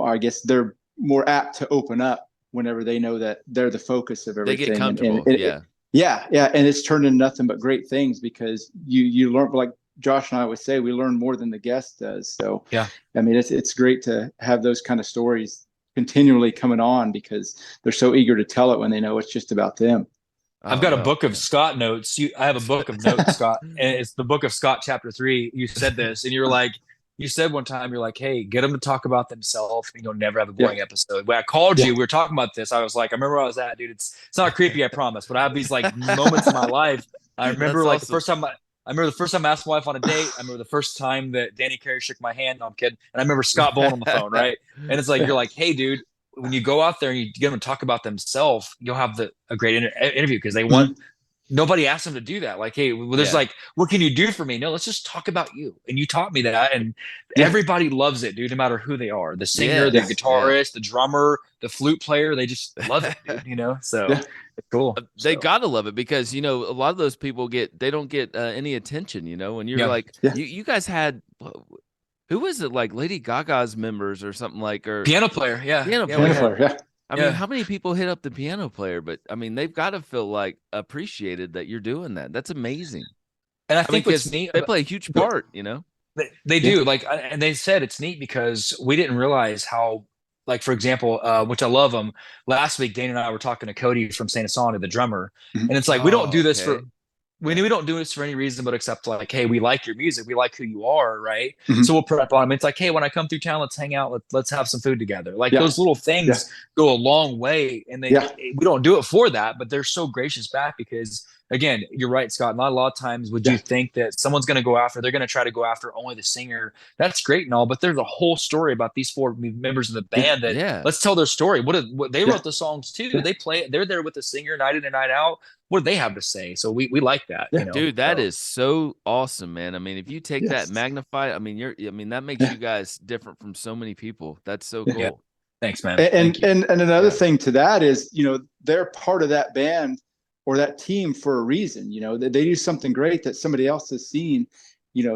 B: I guess they're more apt to open up whenever they know that they're the focus of
A: They get
B: everything.
A: comfortable. Yeah.
B: Yeah, yeah, and it's turned into nothing but great things because you learn, like Josh and I would say, we learn more than the guest does. So
C: Yeah.
B: I mean, it's great to have those kind of stories continually coming on because they're so eager to tell it when they know it's just about them.
C: I've
A: Oh
C: got a
A: no.
C: book of Scott notes. I have a book of notes, Scott, and it's the book of Scott, chapter 3. You said this, and you said one time, you're like, hey, get them to talk about themselves, and you'll never have a
B: Yeah,
C: boring episode. When I called
B: yeah,
C: you, we were talking about this. I was like, I remember where I was at, dude. It's not creepy, I promise, but I have these like moments in my life. I
A: That's
C: remember like the
A: awesome.
C: first time I remember the first time I asked my wife on a date. I remember the first time that Danny Carey shook my hand. No, I'm kidding. And I remember Scott Bowen on the phone, right? And it's like,
B: yeah,
C: you're like, hey, dude, when you go out there and you get them to talk about themselves, you'll have a great interview because they want.
B: Mhm.
C: Nobody asked them to do that. Like, hey, well, there's
A: Yeah.
C: like, what can you do for me? No, let's just talk about you. And you taught me that. And
B: yeah,
C: everybody loves it, dude, no matter who they are. The singer, the
A: Yes. Yeah.
C: guitarist, the drummer, the flute player, they just love it, dude, So
B: yeah,
C: it's cool.
A: They
C: So
A: gotta love it because a lot of those people they don't get any attention, and you're
C: yeah.
A: like
B: yeah.
A: you guys had who was it, like Lady Gaga's members or something, like, or
C: Piano player. Yeah.
A: piano
C: Yeah, we
B: Piano
A: player.
C: had
B: player. Yeah,
A: I mean,
C: yeah.
A: how many people hit up the piano player? But I mean, they've got to feel like appreciated that you're doing that. That's amazing.
C: And I
A: I mean,
C: think what's
A: because
C: neat
A: they
C: about
A: play a huge part.
C: they
B: yeah,
C: do like, and they said it's neat because we didn't realize how, like, for example, which I love them. Last week, Dane and I were talking to Cody from Saint Asana, the drummer,
B: mhm,
C: and it's like we don't do
A: Oh,
C: this
A: okay.
C: for
A: Yeah.
C: we don't do this for any reason but except like, hey, we like your music, we like who you are, right? So
B: mhm,
C: we'll prep on them. It's like, hey, when I come through town, let's hang out, let's have some food together. Like
B: yeah,
C: those little
B: yeah,
C: things go a long way, and
B: yeah,
C: we don't do it for that, but they're so gracious back because. Again, you're right, Scott. Not a lot of times would you
B: yeah,
C: think that someone's going to go after, they're going to try to go after only the singer. That's great and all, but there's a whole story about these 4 members of the
B: yeah,
C: band that
A: Yeah.
C: let's tell their story. What they
B: yeah,
C: wrote the songs too.
B: yeah,
C: They play it. They're there with the singer night in and night out. What do they have to say? So we like that,
B: yeah.
A: Dude, that
C: So
A: is so awesome, man. I mean, if you take that,
B: Yes.
A: magnify, I mean, that makes
B: Yeah.
A: you guys different from so many people. That's so
B: Yeah.
C: yeah,
A: cool.
C: thanks, man.
B: And,
C: Thank
B: and
C: you.
B: and another
A: Yeah.
B: thing to that is, they're part of that band or that team for a reason. They do something great that somebody else has seen.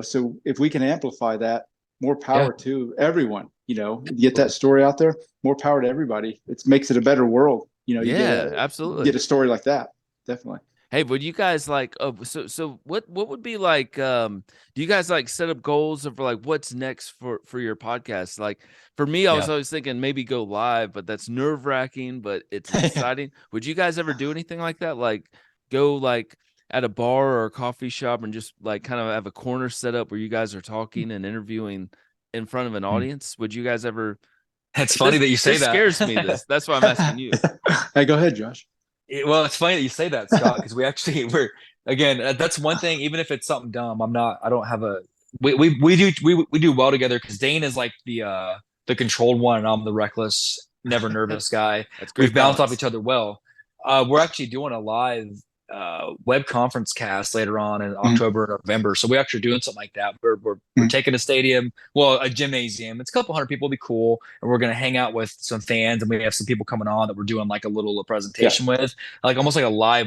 B: So if we can amplify that, more
C: Yeah.
B: power to everyone. Get that story out there. More power to everybody. It makes it a better world. You
A: Yeah,
B: get
A: absolutely.
B: a story like that. Definitely.
A: Hey, would you guys like so what would be like do you guys like set up goals of like what's next for your podcast? Like for me, I was
C: Yeah.
A: always thinking maybe go live, but that's nerve-wracking, but it's exciting. Would you guys ever do anything like that? Like go like at a bar or a coffee shop and just like kind of have a corner set up where you guys are talking and interviewing in front of an
C: Hmm.
A: audience? Would you guys ever
C: It's funny
A: this
C: that you say
A: this
C: that.
A: scares me, this. That's why I'm asking you.
B: Hey, go ahead, Josh.
C: Well, it's funny that you say that, Scott, because we're again, that's one thing. Even if it's something dumb, I don't have a. We do well together because Dane is like the controlled one, and I'm the reckless, never nervous guy.
A: That's
C: We've
A: great
C: bounced off
A: balance.
C: each other well. We're actually doing a live web conference cast later on in October or November. So we're actually doing something like that. We're taking a stadium, well, a gymnasium. It's a couple hundred people. It'll be cool. And we're going to hang out with some fans, and we have some people coming on that we're doing like a little presentation with, like almost like a live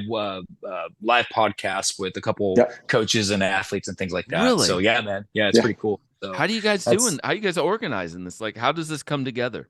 C: podcast with a couple coaches and athletes and things like that.
A: Really?
C: So yeah, man. Yeah, it's pretty cool. So
A: how do you guys how you guys organizing this? Like, how does this come together?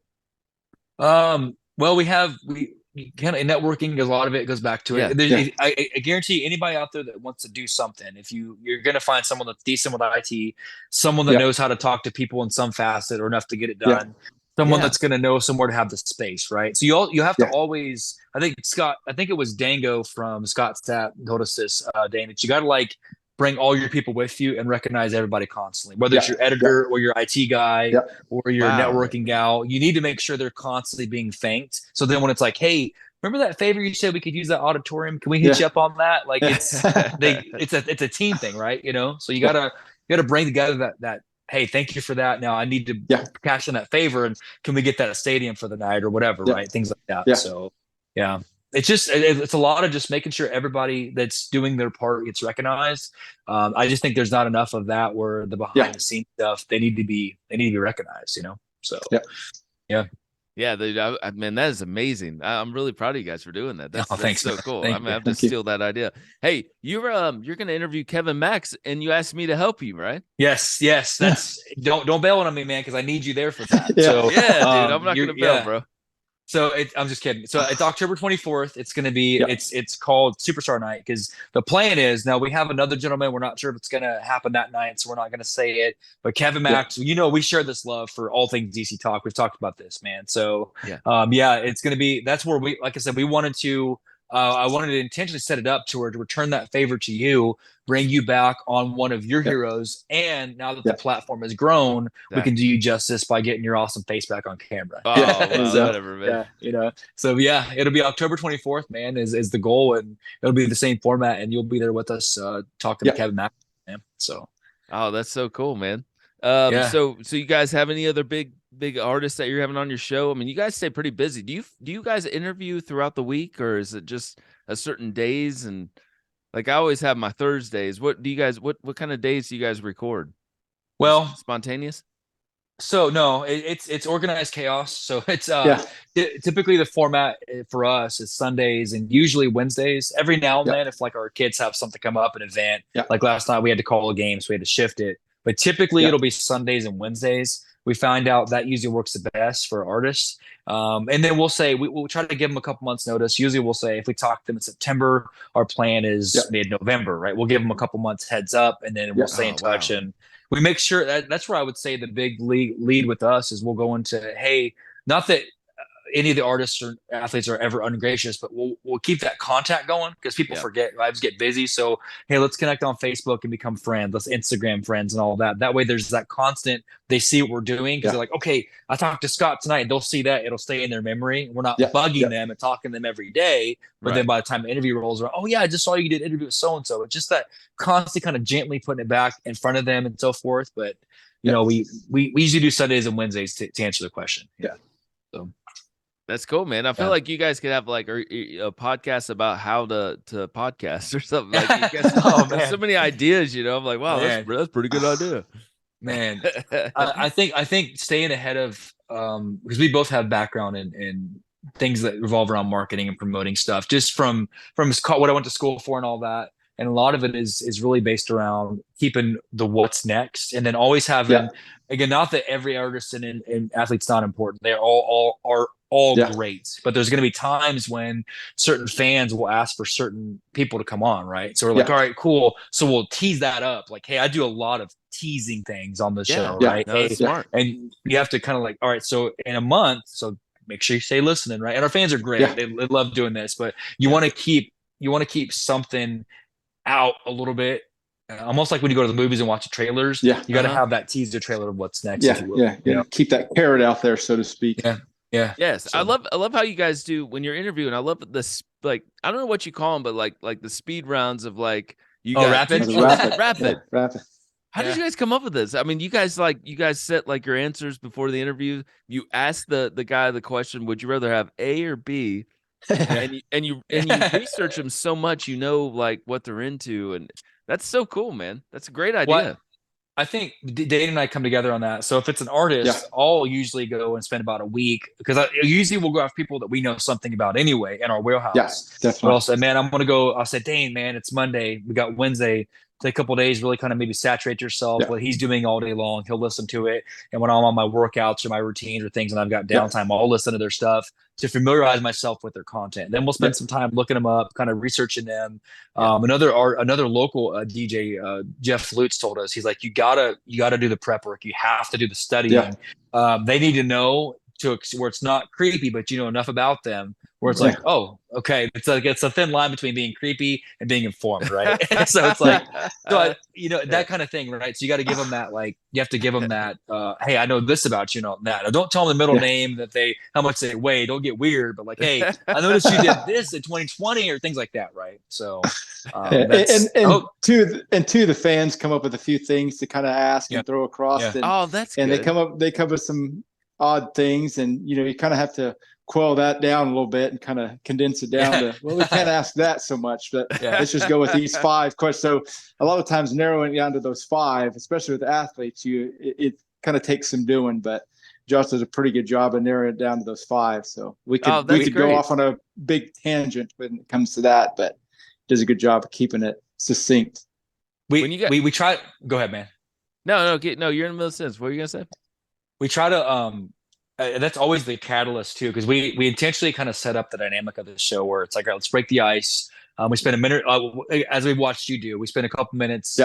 C: Well, we kind of networking, because a lot of it goes back to it. I guarantee anybody out there that wants to do something, if you're going to find someone that's decent with IT, someone that knows how to talk to people in some facet or enough to get it done, someone that's going to know somewhere to have the space, right? So you have to always, I think it was Dango from Scott Stat told us this, Dane, that you got to like bring all your people with you and recognize everybody constantly, whether it's your editor or your IT guy or your networking gal. You need to make sure they're constantly being thanked. So then when it's like, hey, remember that favor you said we could use that auditorium? Can we hit you up on that? Like it's a team thing, right? You know, so you gotta bring together that hey, thank you for that. Now I need to cash in that favor, and can we get that at stadium for the night or whatever, right? Things like that. So yeah. It's a lot of just making sure everybody that's doing their part gets recognized. I just think there's not enough of that, where the behind the scenes stuff, they need to be recognized, you know? So,
A: Yeah, man, that is amazing. I'm really proud of you guys for doing that. That's
C: thanks,
A: so cool.
C: Thank
A: I'm gonna have to steal that idea. Hey, you're gonna interview Kevin Max, and you asked me to help you, right?
C: Yes. That's don't bail on me, man, because I need you there for that.
A: So dude, I'm not gonna bail, bro.
C: So I'm just kidding. So it's October 24th. It's going to be, it's called Superstar Night, because the plan is, now we have another gentleman. We're not sure if it's going to happen that night, so we're not going to say it. But Kevin Max, we share this love for all things DC Talk. We've talked about this, man. So it's going to be, that's where we, like I said, we wanted to, I wanted to intentionally set it up to return that favor to you, bring you back on one of your heroes. And now that the platform has grown, we can do you justice by getting your awesome face back on camera.
A: Oh, well, whatever, man.
C: So it'll be October 24th, man, is the goal. And it'll be the same format, and you'll be there with us, talking to Kevin Mack, man. So.
A: Oh, that's so cool, man. So you guys have any other big artists that you're having on your show? I mean, you guys stay pretty busy. Do you guys interview throughout the week, or is it just a certain days? And like, I always have my Thursdays. What do you guys, what kind of days do you guys record?
C: Well,
A: spontaneous.
C: So no, it's organized chaos. So it's typically the format for us is Sundays and usually Wednesdays. Every now and then, if like our kids have something come up, an event, like last night we had to call a game, so we had to shift it. But typically it'll be Sundays and Wednesdays. We find out that usually works the best for artists. And then we'll say, we'll try to give them a couple months notice. Usually we'll say, if we talk to them in September, our plan is mid-November, right? We'll give them a couple months heads up, and then we'll stay in touch. And we make sure that's where I would say the big lead with us is we'll go into, hey, not that any of the artists or athletes are ever ungracious, but we'll keep that contact going, because people forget, lives get busy. So, hey, let's connect on Facebook and become friends. Let's Instagram friends and all that. That way there's that constant, they see what we're doing, because they're like, okay, I talked to Scott tonight, and they'll see that, it'll stay in their memory. We're not bugging them and talking to them every day. But then by the time the interview rolls around, oh yeah, I just saw you did an interview with so-and-so. It's just that constant kind of gently putting it back in front of them and so forth. But you know, we usually do Sundays and Wednesdays to answer the question. So
A: that's cool, man. I feel like you guys could have like a podcast about how to podcast or something. Like, you guys there's so many ideas, you know. I'm like, wow, that's a pretty good idea,
C: man. I think staying ahead of, because we both have background in things that revolve around marketing and promoting stuff, just from what I went to school for and all that. And a lot of it is really based around keeping the what's next, and then always having, again, not that every artist and athlete's not important. They're all great, but there's going to be times when certain fans will ask for certain people to come on, right? So we're like, all right, cool. So we'll tease that up. Like, hey, I do a lot of teasing things on the show, right?
A: No, that's smart.
C: And you have to kind of like, all right, so in a month, so make sure you stay listening, right? And our fans are great. They love doing this, but you want to keep something out a little bit, almost like when you go to the movies and watch the trailers. You got to have that teaser trailer of what's next. You know?
B: Keep that carrot out there, so to speak.
A: Yes.
C: So,
A: I love how you guys do when you're interviewing. I love this, like, I don't know what you call them, but like the speed rounds of like, you guys
B: rapid.
A: How did you guys come up with this? I mean, you guys set like your answers before the interview. You ask the guy the question, would you rather have A or B? and you research them so much, you know, like what they're into, and that's so cool, man. That's a great idea.
C: What I think Dane and I come together on that. So if it's an
B: Yeah.
C: artist, I'll usually go and spend about a week because I usually we'll go after people that we know something about anyway in our
B: Yeah,
C: wheelhouse. But I'll
B: definitely.
C: say, man, I'm gonna go. I'll say, Dane, man, it's Monday. We got Wednesday. Take a couple of days, really kind of maybe saturate yourself.
B: Yeah.
C: What he's doing all day long, he'll listen to it. And when I'm on my workouts or my routines or things, and I've got
B: Yeah.
C: downtime, I'll listen to their stuff to familiarize myself with their content. Then we'll
B: Yeah.
C: spend some time looking them up, kind of researching them.
A: Yeah.
C: Another local DJ, Jeff Lutz, told us, he's like, you gotta do the prep work. You have to do the
B: Yeah.
C: studying. They need to know to where it's not creepy, but you know enough about them where it's
B: Yeah.
C: like, oh, okay, it's a thin line between being creepy and being informed, right? So it's like, that kind of thing, right? So you got to give them that, like, you have to give them that. Hey, I know this about you, know that. Now, don't tell them the middle
B: Yeah.
C: name, how much they weigh. Don't get weird, but like, hey, I noticed you did this in 2020 or things like that, right? So, that's
B: the fans come up with a few things to kind of ask and throw across,
C: Yeah.
A: Oh, that's
B: and
A: good.
B: they come with some odd things, and you kind of have to quell that down a little bit and kind of condense it down to, well, we can't ask that so much, but let's just go with these 5 questions. So a lot of times narrowing down to those 5, especially with athletes, it kind of takes some doing, but Josh does a pretty good job of narrowing it down to those 5. So we could go off on a big tangent when it comes to that, but does a good job of keeping it succinct.
C: We try. Go ahead, man.
A: No, you're in the middle of the sentence. What are you gonna say?
C: We try to that's always the catalyst too, because we intentionally kind of set up the dynamic of the show where it's like, all right, let's break the ice. We spend a minute, as we've watched you do, we spend a couple minutes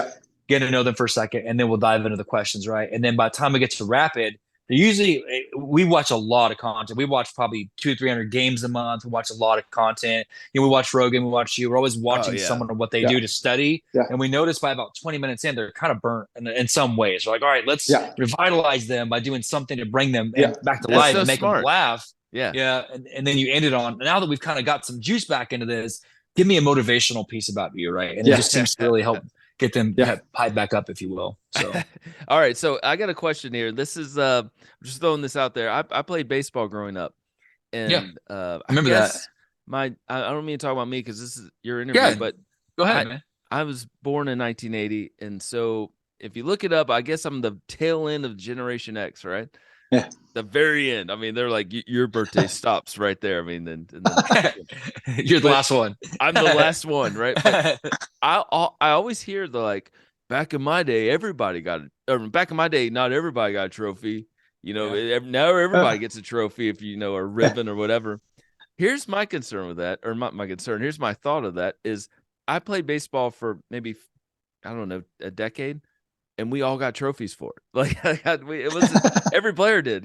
C: getting to know them for a second, and then we'll dive into the questions, right? And then by the time we get to rapid, we watch a lot of content. We watch probably 200-300 games a month. We watch a lot of content. We watch Rogan, we watch you. We're always watching someone and what they do to study.
B: Yeah.
C: And we notice by about 20 minutes in, they're kind of burnt in some ways. We're like, all right, let's revitalize them by doing something to bring them back to life and make them laugh. Yeah. And then you end it on, now that we've kind of got some juice back into this, give me a motivational piece about you, right? And it just seems to really help get them pied back up, if you will. So,
A: all right. So I got a question here. This is I'm just throwing this out there. I played baseball growing up, and
C: I remember that.
A: I don't mean to talk about me because this is your interview, but
C: go ahead, man.
A: I was born in 1980, and so if you look it up, I guess I'm the tail end of Generation X, right?
B: Yeah.
A: The very end. I mean, they're like, your birthday stops right there. I mean, then
C: you're the last one.
A: I'm the last one, right? But I always hear back in my day, back in my day, not everybody got a trophy. Now everybody gets a trophy if a ribbon or whatever. Here's my concern with that, or my concern. Here's my thought of that is I played baseball for maybe, I don't know, a decade. And we all got trophies for it. It was every player did,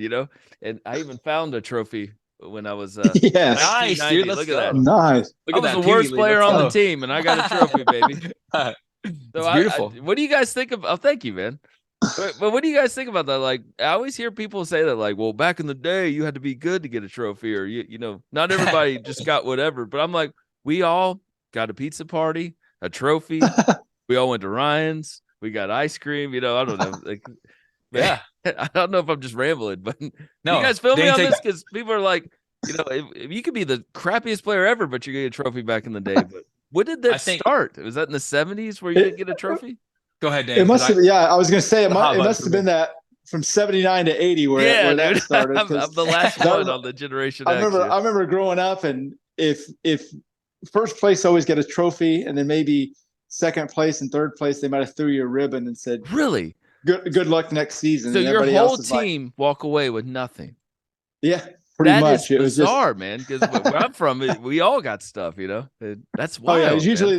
A: And I even found a trophy when I was
C: nice, dude.
A: Look at that.
B: Nice.
A: I was the worst player on the team, and I got a trophy, baby. So
C: it's beautiful.
A: What do you guys think of? Oh, thank you, man. But what do you guys think about that? Like, I always hear people say that, like, well, back in the day, you had to be good to get a trophy, or not everybody just got whatever. But I'm like, we all got a pizza party, a trophy. We all went to Ryan's. We got ice cream, I don't know. I don't know if I'm just rambling, but no, you guys feel me on this? Because people are like, if you could be the crappiest player ever, but you get a trophy back in the day. But when did that start? Was that in the 70s where you didn't get a trophy?
C: Go ahead, Dan.
B: It must have. I was going to say it must have been that from 79 to 80 where that started.
A: I'm the last one on the Generation X.
B: I remember growing up, and if first place always get a trophy, and then maybe second place and third place, they might have threw you a ribbon and said,
A: "Really,
B: good luck next season."
A: So your whole team walk away with nothing.
B: Yeah, pretty much.
A: It was bizarre, man. Because where I'm from, we all got stuff. That's wild.
B: Oh yeah, it was usually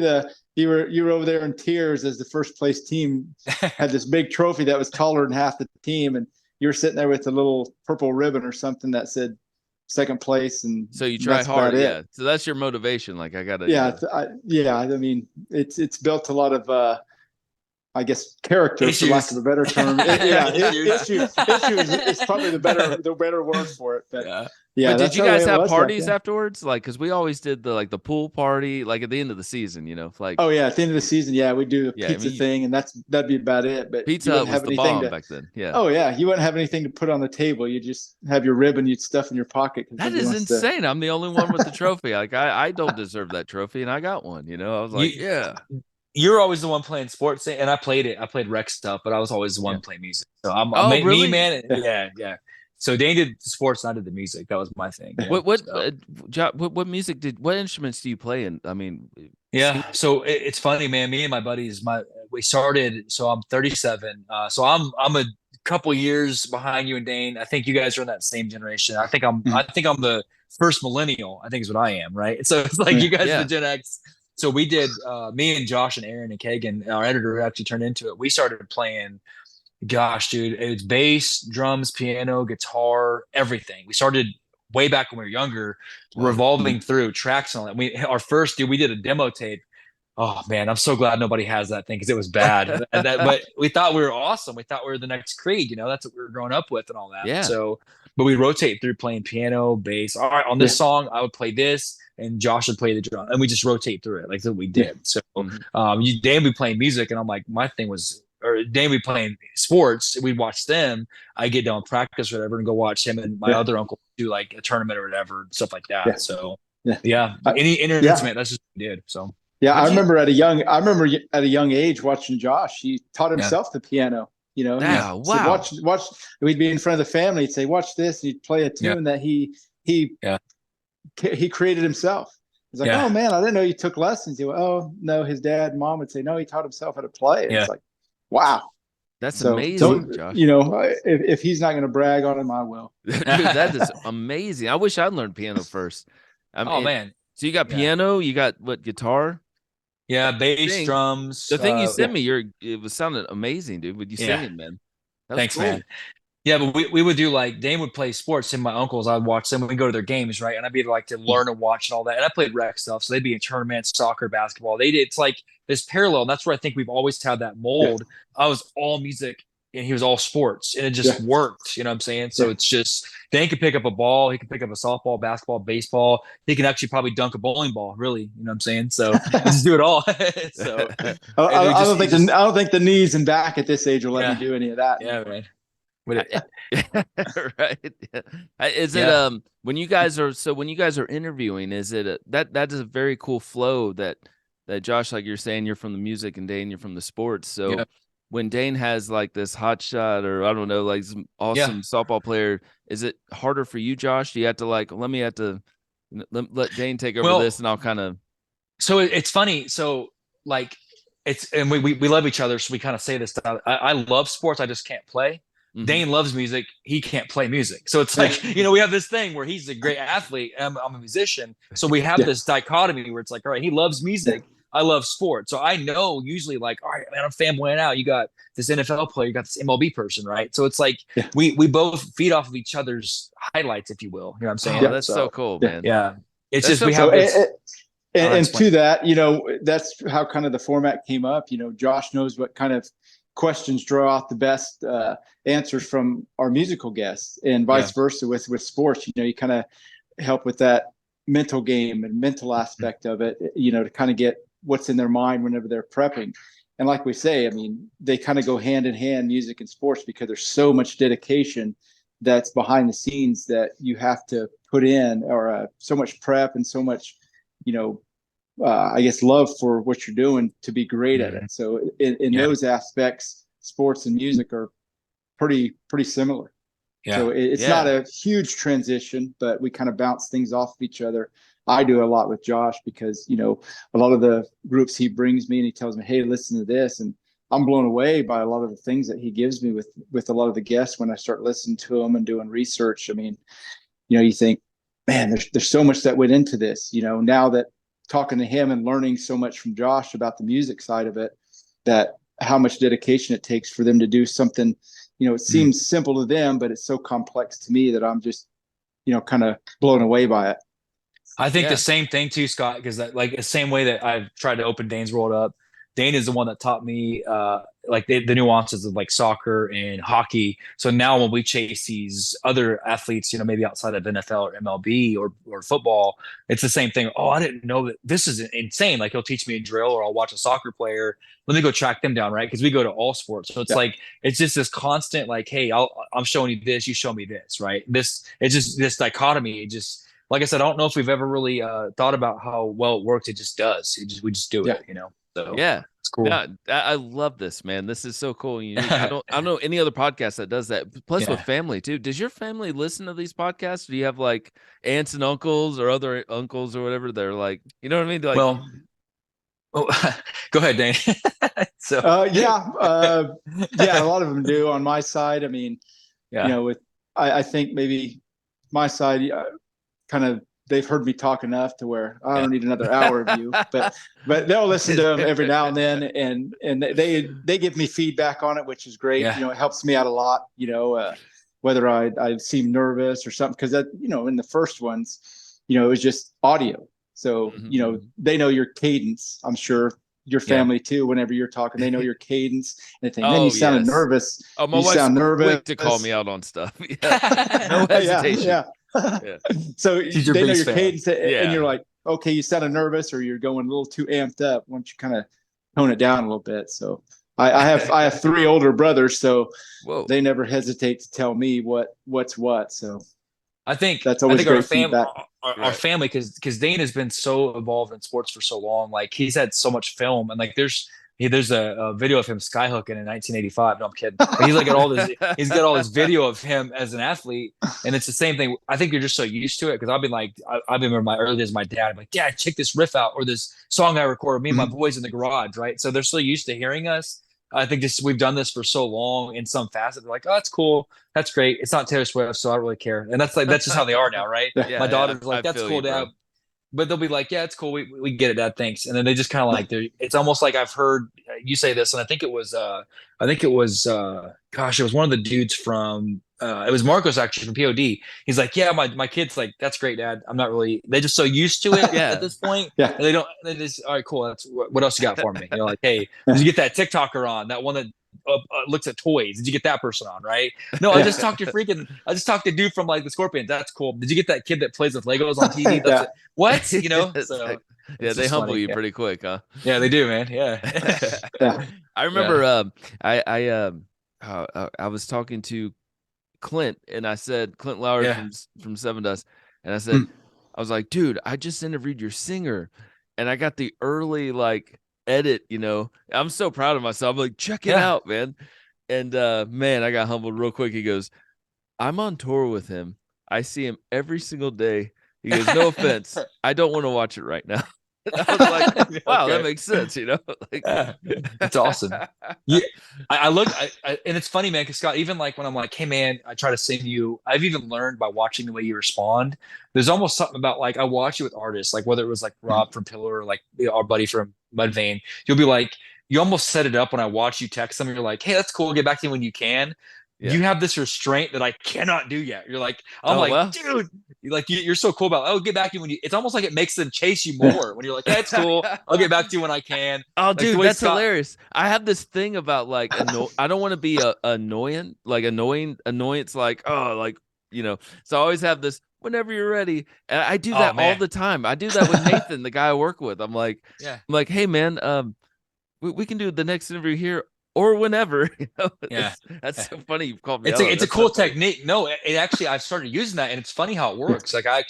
B: you were over there in tears as the first place team had this big trophy that was taller than half the team, and you were sitting there with a little purple ribbon or something that said second place, and
A: so you try hard. Yeah, so that's your motivation. Like, I gotta.
B: I mean, it's built a lot of I guess character,
C: issues,
B: for lack of a better term. Issues is probably the better word for it. But Yeah,
A: But did
B: that's
A: you
B: the way
A: guys
B: it
A: have
B: was back
A: parties
B: then.
A: afterwards? Like, because we always did the pool party, like at the end of the season, like,
B: Oh yeah, at the end of the season, yeah, we do a
A: yeah, I
B: pizza
A: mean,
B: thing, and that'd be about it. But
A: Pizza
B: you
A: Hut
B: wouldn't
A: was
B: have
A: the
B: anything
A: bomb
B: to.
A: back then. Yeah.
B: Oh yeah, you wouldn't have anything to put on the table. You just have your ribbon you'd stuff in your pocket because
A: That
B: nobody
A: is
B: wants to.
A: insane. I'm the only one with the trophy. Like I don't deserve that trophy, and I got one. I was like,
C: You
A: yeah,
C: you're always the one playing sports, and I played it. I played rec stuff, but I was always the
A: yeah.
C: one playing music. So I'm
A: Oh,
C: me,
A: really?
C: man.
B: Yeah.
C: Yeah, yeah. So Dane did the sports, and I did the music. That was my thing. Yeah.
A: What
C: So
A: what music what instruments do you play in? I mean, sing.
C: yeah. So it's funny, man. Me and my buddies, we started. So I'm 37. So I'm a couple years behind you and Dane. I think you guys are in that same generation.
B: Mhm.
C: I think I'm the first millennial. I think is what I am, right? So it's like you
B: Yeah.
C: guys are the
A: Yeah.
C: Gen X. So we did me and Josh and Aaron and Kagan, our editor who actually turned into it. We started playing. Gosh, dude, it was bass, drums, piano, guitar, everything. We started way back when we were younger,
A: Wow.
C: revolving through tracks on it. Our first, dude, we did a demo tape. Oh man, I'm so glad nobody has that thing because it was bad. But we thought we were awesome. We thought we were the next Creed. That's what we were growing up with and all that.
A: Yeah.
C: So, but we rotate through playing piano, bass. All right, on
B: Yeah.
C: this song, I would play this, and Josh would play the drum, and we just rotate through it. Like that's what we
B: Yeah.
C: did. So,
A: Mhm.
C: Dan would be playing music, and I'm like, my thing was, or Dan would be playing sports. We'd watch them. I get done practice or whatever, and go watch him and my
B: Yeah.
C: other uncle do like a tournament or whatever, stuff like
B: Yeah.
C: that. So,
B: Yeah.
C: yeah, any instrument, that's just what we did. So.
B: Yeah,
A: What'd you?
B: I remember at a young age watching Josh. He taught
C: Yeah.
B: himself the piano. He
A: Yeah.
B: said,
A: Wow.
B: "Watch." We'd be in front of the family. He'd say, "Watch this." And he'd play a
C: Yeah.
B: tune that he
C: Yeah.
B: he created himself. He's like,
C: Yeah.
B: "Oh man, I didn't know you took lessons." He went, "Oh no," his dad and mom would say, "No, he taught himself how to play." And
C: Yeah.
B: it's like, wow.
A: That's
B: So
A: amazing,
B: don't
A: Josh.
B: if he's not going to brag on him, I will.
A: Dude, that is amazing. I wish I'd learned piano first. I
C: Oh
A: mean,
C: man.
A: so you got
C: Yeah.
A: piano, you got what, guitar?
C: Yeah. Bass,
A: Thing.
C: drums.
A: The thing you
B: Yeah.
A: sent me, it was sounding amazing, dude. With you
C: Yeah.
A: singing, man. That was
C: Thanks,
A: cool.
C: man. Yeah, but we would do like Dane would play sports and my uncles, I'd watch them. We'd go to their games, right? And I'd be like to learn and watch and all that. And I played rec stuff. So they'd be in tournaments, soccer, basketball. It's like this parallel. And that's where I think we've always had that mold. I was all music and he was all sports. And it just
B: Yeah.
C: worked. You know what I'm saying? So
B: Yeah.
C: it's just Dane could pick up a ball, he can pick up a softball, basketball, baseball. He can actually probably dunk a bowling ball, really. You know what I'm saying? So he just do it all. So
B: I don't think the knees and back at this age will let
C: Yeah.
B: me do any of that.
C: yeah, man. But
A: right. Is it
C: Yeah.
A: when you guys are interviewing, is it that is a very cool flow that Josh, like you're saying, you're from the music and Dane, you're from the sports. So
C: Yeah.
A: when Dane has like this hot shot or I don't know, like some awesome softball player, is it harder for you, Josh? Do you have to like let Dane take over
C: Well,
A: this and I'll kind of
C: So it's funny. So like and we love each other. So we kind of say this stuff. I love sports. I just can't play.
A: Mhm.
C: Dane loves music. He can't play music. So it's like, we have this thing where he's a great athlete. And I'm a musician. So we have
B: Yeah.
C: this dichotomy where it's like, all right, he loves music. I love sports. So I know usually like, all right, man, I'm fanboying out. You got this NFL player, you got this MLB person, right? So it's like we both feed off of each other's highlights, if you will. You know what I'm saying?
A: Oh, that's so cool, man.
C: Yeah. It's
A: That's
C: just we
A: so
C: have this.
B: And to that, that's how kind of the format came up. Josh knows what kind of questions draw out the best answers from our musical guests, and vice versa with sports. You kind of help with that mental game and mental aspect of it. To kind of get what's in their mind whenever they're prepping. And like we say, I mean, they kind of go hand in hand, music and sports, because there's so much dedication that's behind the scenes that you have to put in, or so much prep and so much I guess love for what you're doing to be great at it. So in those aspects, sports and music are pretty similar.
C: Yeah.
B: So it's not a huge transition, but we kind of bounce things off of each other. I do a lot with Josh because, a lot of the groups he brings me and he tells me, hey, listen to this. And I'm blown away by a lot of the things that he gives me with a lot of the guests when I start listening to them and doing research. I mean, you think, man, there's so much that went into this, now that talking to him and learning so much from Josh about the music side of it, that how much dedication it takes for them to do something, it seems simple to them, but it's so complex to me that I'm just, kind of blown away by it.
C: I think the same thing too, Scott, because like the same way that I've tried to open Dane's world up, Dane is the one that taught me like the nuances of like soccer and hockey. So now when we chase these other athletes, maybe outside of NFL or MLB or football, it's the same thing. Oh, I didn't know that this is insane. Like he'll teach me a drill, or I'll watch a soccer player. Let me go track them down, right? Because we go to all sports. So it's like it's just this constant like, hey, I'm showing you this, you show me this, right? It's just this dichotomy. It just, like I said, I don't know if we've ever really thought about how well it works. It just does. We just do it, So
A: yeah,
C: it's cool.
A: Yeah, I love this, man. This is so cool and unique. I don't know any other podcast that does that. Plus with family too. Does your family listen to these podcasts? Do you have like aunts and uncles or other uncles or whatever? They're like, you know what I mean? Like,
C: well, go ahead, Dane. So
B: yeah, a lot of them do on my side. I mean, I think maybe my side kind of, they've heard me talk enough to where I don't need another hour of you, but they'll listen to them every now and then, and they give me feedback on it, which is great. It helps me out a lot. Whether I seem nervous or something, because that in the first ones, it was just audio, so they know your cadence. I'm sure your family too. Whenever you're talking, they know your cadence. And then you sounded nervous.
A: Oh, my wife's
B: sound nervous
A: quick to call me out on stuff. No hesitation.
B: Yeah. So they know your cadence, and you're like, okay, you sounded nervous, or you're going a little too amped up. Why don't you kind of tone it down a little bit? So I have 3 older brothers, so they never hesitate to tell me what's what. So
C: I think
B: that's always great feedback.
C: Our family, because Dane has been so involved in sports for so long, like he's had so much film, and like there's a video of him skyhooking in 1985. No, I'm kidding. But he's like he's got all this video of him as an athlete, and it's the same thing. I think you're just so used to it, because I've been like, I remember my early days, my dad, I'm like, Dad, check this riff out, or this song I recorded, me and my boys in the garage, right? So they're so used to hearing us. I think we've done this for so long in some facet. They're like, oh, that's cool. That's great. It's not Taylor Swift, so I don't really care. And that's just how they are now, right? My daughter's like, that's cool, Dad. But they'll be like, yeah, it's cool. We get it, Dad. Thanks. And then they just kind of like, it's almost like I've heard you say this. And I think it was gosh, it was one of the dudes from, it was Marcos actually from POD. He's like, yeah, my kid's like, that's great, Dad. I'm not really, they're just so used to it at this point. Yeah. And they just, all right, cool. That's what else you got for me? You're like, hey, did you get that TikToker on, that one that looks at toys? Did you get that person on? Right? No, I just talked to dude from like the Scorpions. That's cool. Did you get that kid that plays with Legos on TV? What? So
A: they humble you pretty quick, huh?
C: Yeah, they do, man. Yeah.
A: I remember I was talking to Clint, and I said, Clint Lauer from Seven Dust, and I said, I was like, dude, I just interviewed your singer, and I got the early like edit, I'm so proud of myself. I'm like, check it out, man. And man, I got humbled real quick. He goes, I'm on tour with him. I see him every single day. He goes, no offense, I don't want to watch it right now. I was like, wow, that makes sense, Like,
C: it's awesome. Yeah, I look, and it's funny, man, because Scott, even like when I'm like, hey, man, I try to sing you, I've even learned by watching the way you respond. There's almost something about like, I watch you with artists, like whether it was like Rob from Pillar or like our buddy from Mudvayne, you'll be like, you almost set it up when I watch you text them. You're like, hey, that's cool. Get back to you when you can. Yeah. You have this restraint that I cannot do yet. You're like, dude, you're so cool about, get back to you when you, it's almost like it makes them chase you more when you're like, that's cool. I'll get back to you when I can.
A: Oh, like, dude, that's hilarious. I have this thing about like, I don't want to be annoying. Annoyance, like, so I always have this, whenever you're ready. And I do that all the time. I do that with Nathan, the guy I work with. I'm like, hey man, we can do the next interview here or whenever. That's so funny. You've called me.
C: It's a cool technique. No, it actually, I've started using that, and it's funny how it works. Like I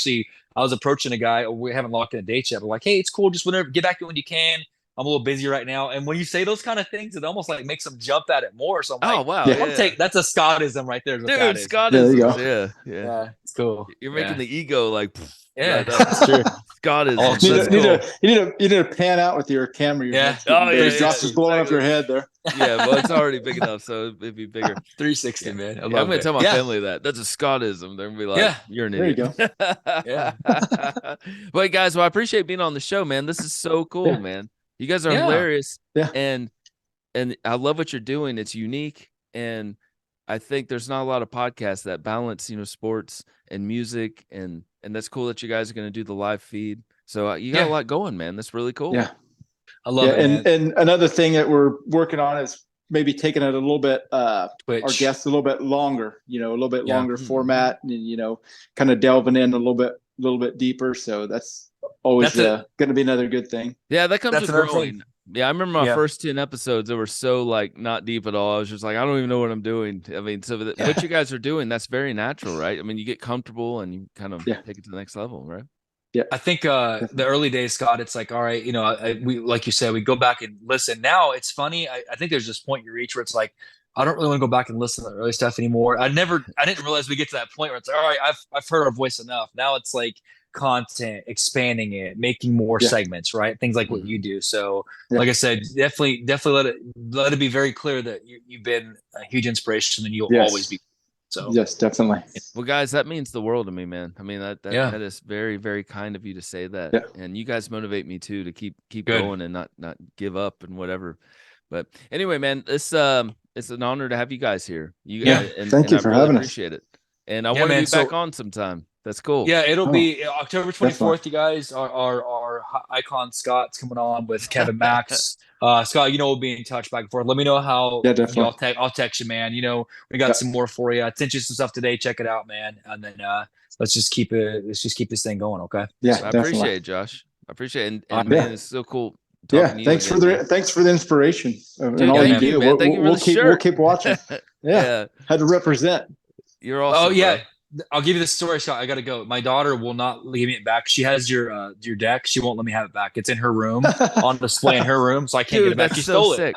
C: was approaching a guy. We haven't locked in a date yet. But like, hey, it's cool. Just whenever, get back to when you can. I'm a little busy right now. And when you say those kind of things, it almost like makes them jump at it more. So I'm like,
A: wow,
C: that's a Scottism right there.
A: Dude, Scottism. Yeah,
C: it's cool.
A: You're making the ego like.
C: Yeah, that's true.
A: Scottism.
B: You need to pan out with your camera. Josh is blowing up your head there.
A: Yeah, well, it's already big enough, so it'd be bigger.
C: 360, man.
A: I'm gonna tell my family that's a Scottism. They're gonna be like, you're an idiot.
B: There you
A: go. Wait, guys, I appreciate being on the show, man. This is so cool, man. You guys are hilarious, and I love what you're doing. It's unique, and I think there's not a lot of podcasts that balance, sports and music, and that's cool that you guys are going to do the live feed. So you got a lot going, man. That's really cool.
B: Yeah.
C: I love it, man.
B: and another thing that we're working on is maybe taking it a little bit, our
C: Twitch.
B: guests a little bit longer, a little bit longer
A: Mhm.
B: format, and kind of delving in a little bit deeper. So that's always going to be another good thing.
A: Yeah, that comes
C: That's
A: with
C: another
A: growing.
C: thing.
A: Yeah, I remember my
C: Yeah.
A: first 10 episodes. They were so like not deep at all. I was just like, I don't even know what I'm doing. I mean, so what you guys are doing, that's very natural, right? I mean, you get comfortable and you kind of take it to the next level, right?
B: Yeah.
C: I think the early days, Scott, it's like, all right, we, like you said, we go back and listen. Now it's funny. I think there's this point you reach where it's like, I don't really want to go back and listen to the early stuff anymore. I didn't realize we get to that point where it's like, all right, I've heard our voice enough. Now it's like content, expanding it, making more segments, right? Things like what you do. So like I said, definitely let it be very clear that you've been a huge inspiration and you'll always be. So
B: yes, definitely.
A: Well, guys, that means the world to me, man. I mean, that is very, very kind of you to say that.
B: Yeah.
A: And you guys motivate me too to keep going and not give up and whatever. But anyway, man, it's an honor to have you guys here.
B: Thank you for having us.
A: Appreciate it. And I want to be back on sometime. That's cool.
C: Yeah, it'll be October 24th. You guys, our icon Scott's coming on with Kevin Max. Scott, we'll be in touch back and forth. Let me know how.
B: Yeah, definitely.
C: I'll text you, man. We got some more for you. I sent you some stuff today. Check it out, man. And then let's just keep this thing going, okay?
B: Yeah,
A: I appreciate it, Josh. I appreciate it. And man, it's so cool.
B: Thanks for the inspiration and all you do.
A: Man. Thank you for the shirt.
B: We'll keep watching. Yeah, had to represent.
A: You're awesome.
C: Oh yeah. Bro. I'll give you this story, Scott. I gotta go. My daughter will not leave me it back. She has your deck. She won't let me have it back. It's in her room on display in her room, so I can't get it back. She stole it.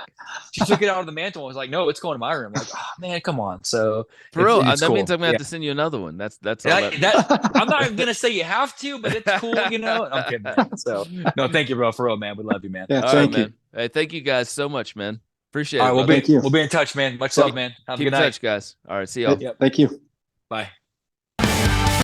C: She took it out of the mantle and was like, "No, it's going to my room." I'm like, oh man, come on. So
A: for real, that means I'm gonna have to send you another one. That's all.
C: I'm not gonna say you have to, but it's cool, I'm kidding, man. So no, thank you, bro. For real, man. We love you, man.
B: Yeah, thank you.
A: Man. Hey, thank you guys so much, man. Appreciate it.
C: All right, we'll be in touch, man. Much love, man. Have a good night,
A: guys. All right, see y'all.
B: Thank you.
C: Bye.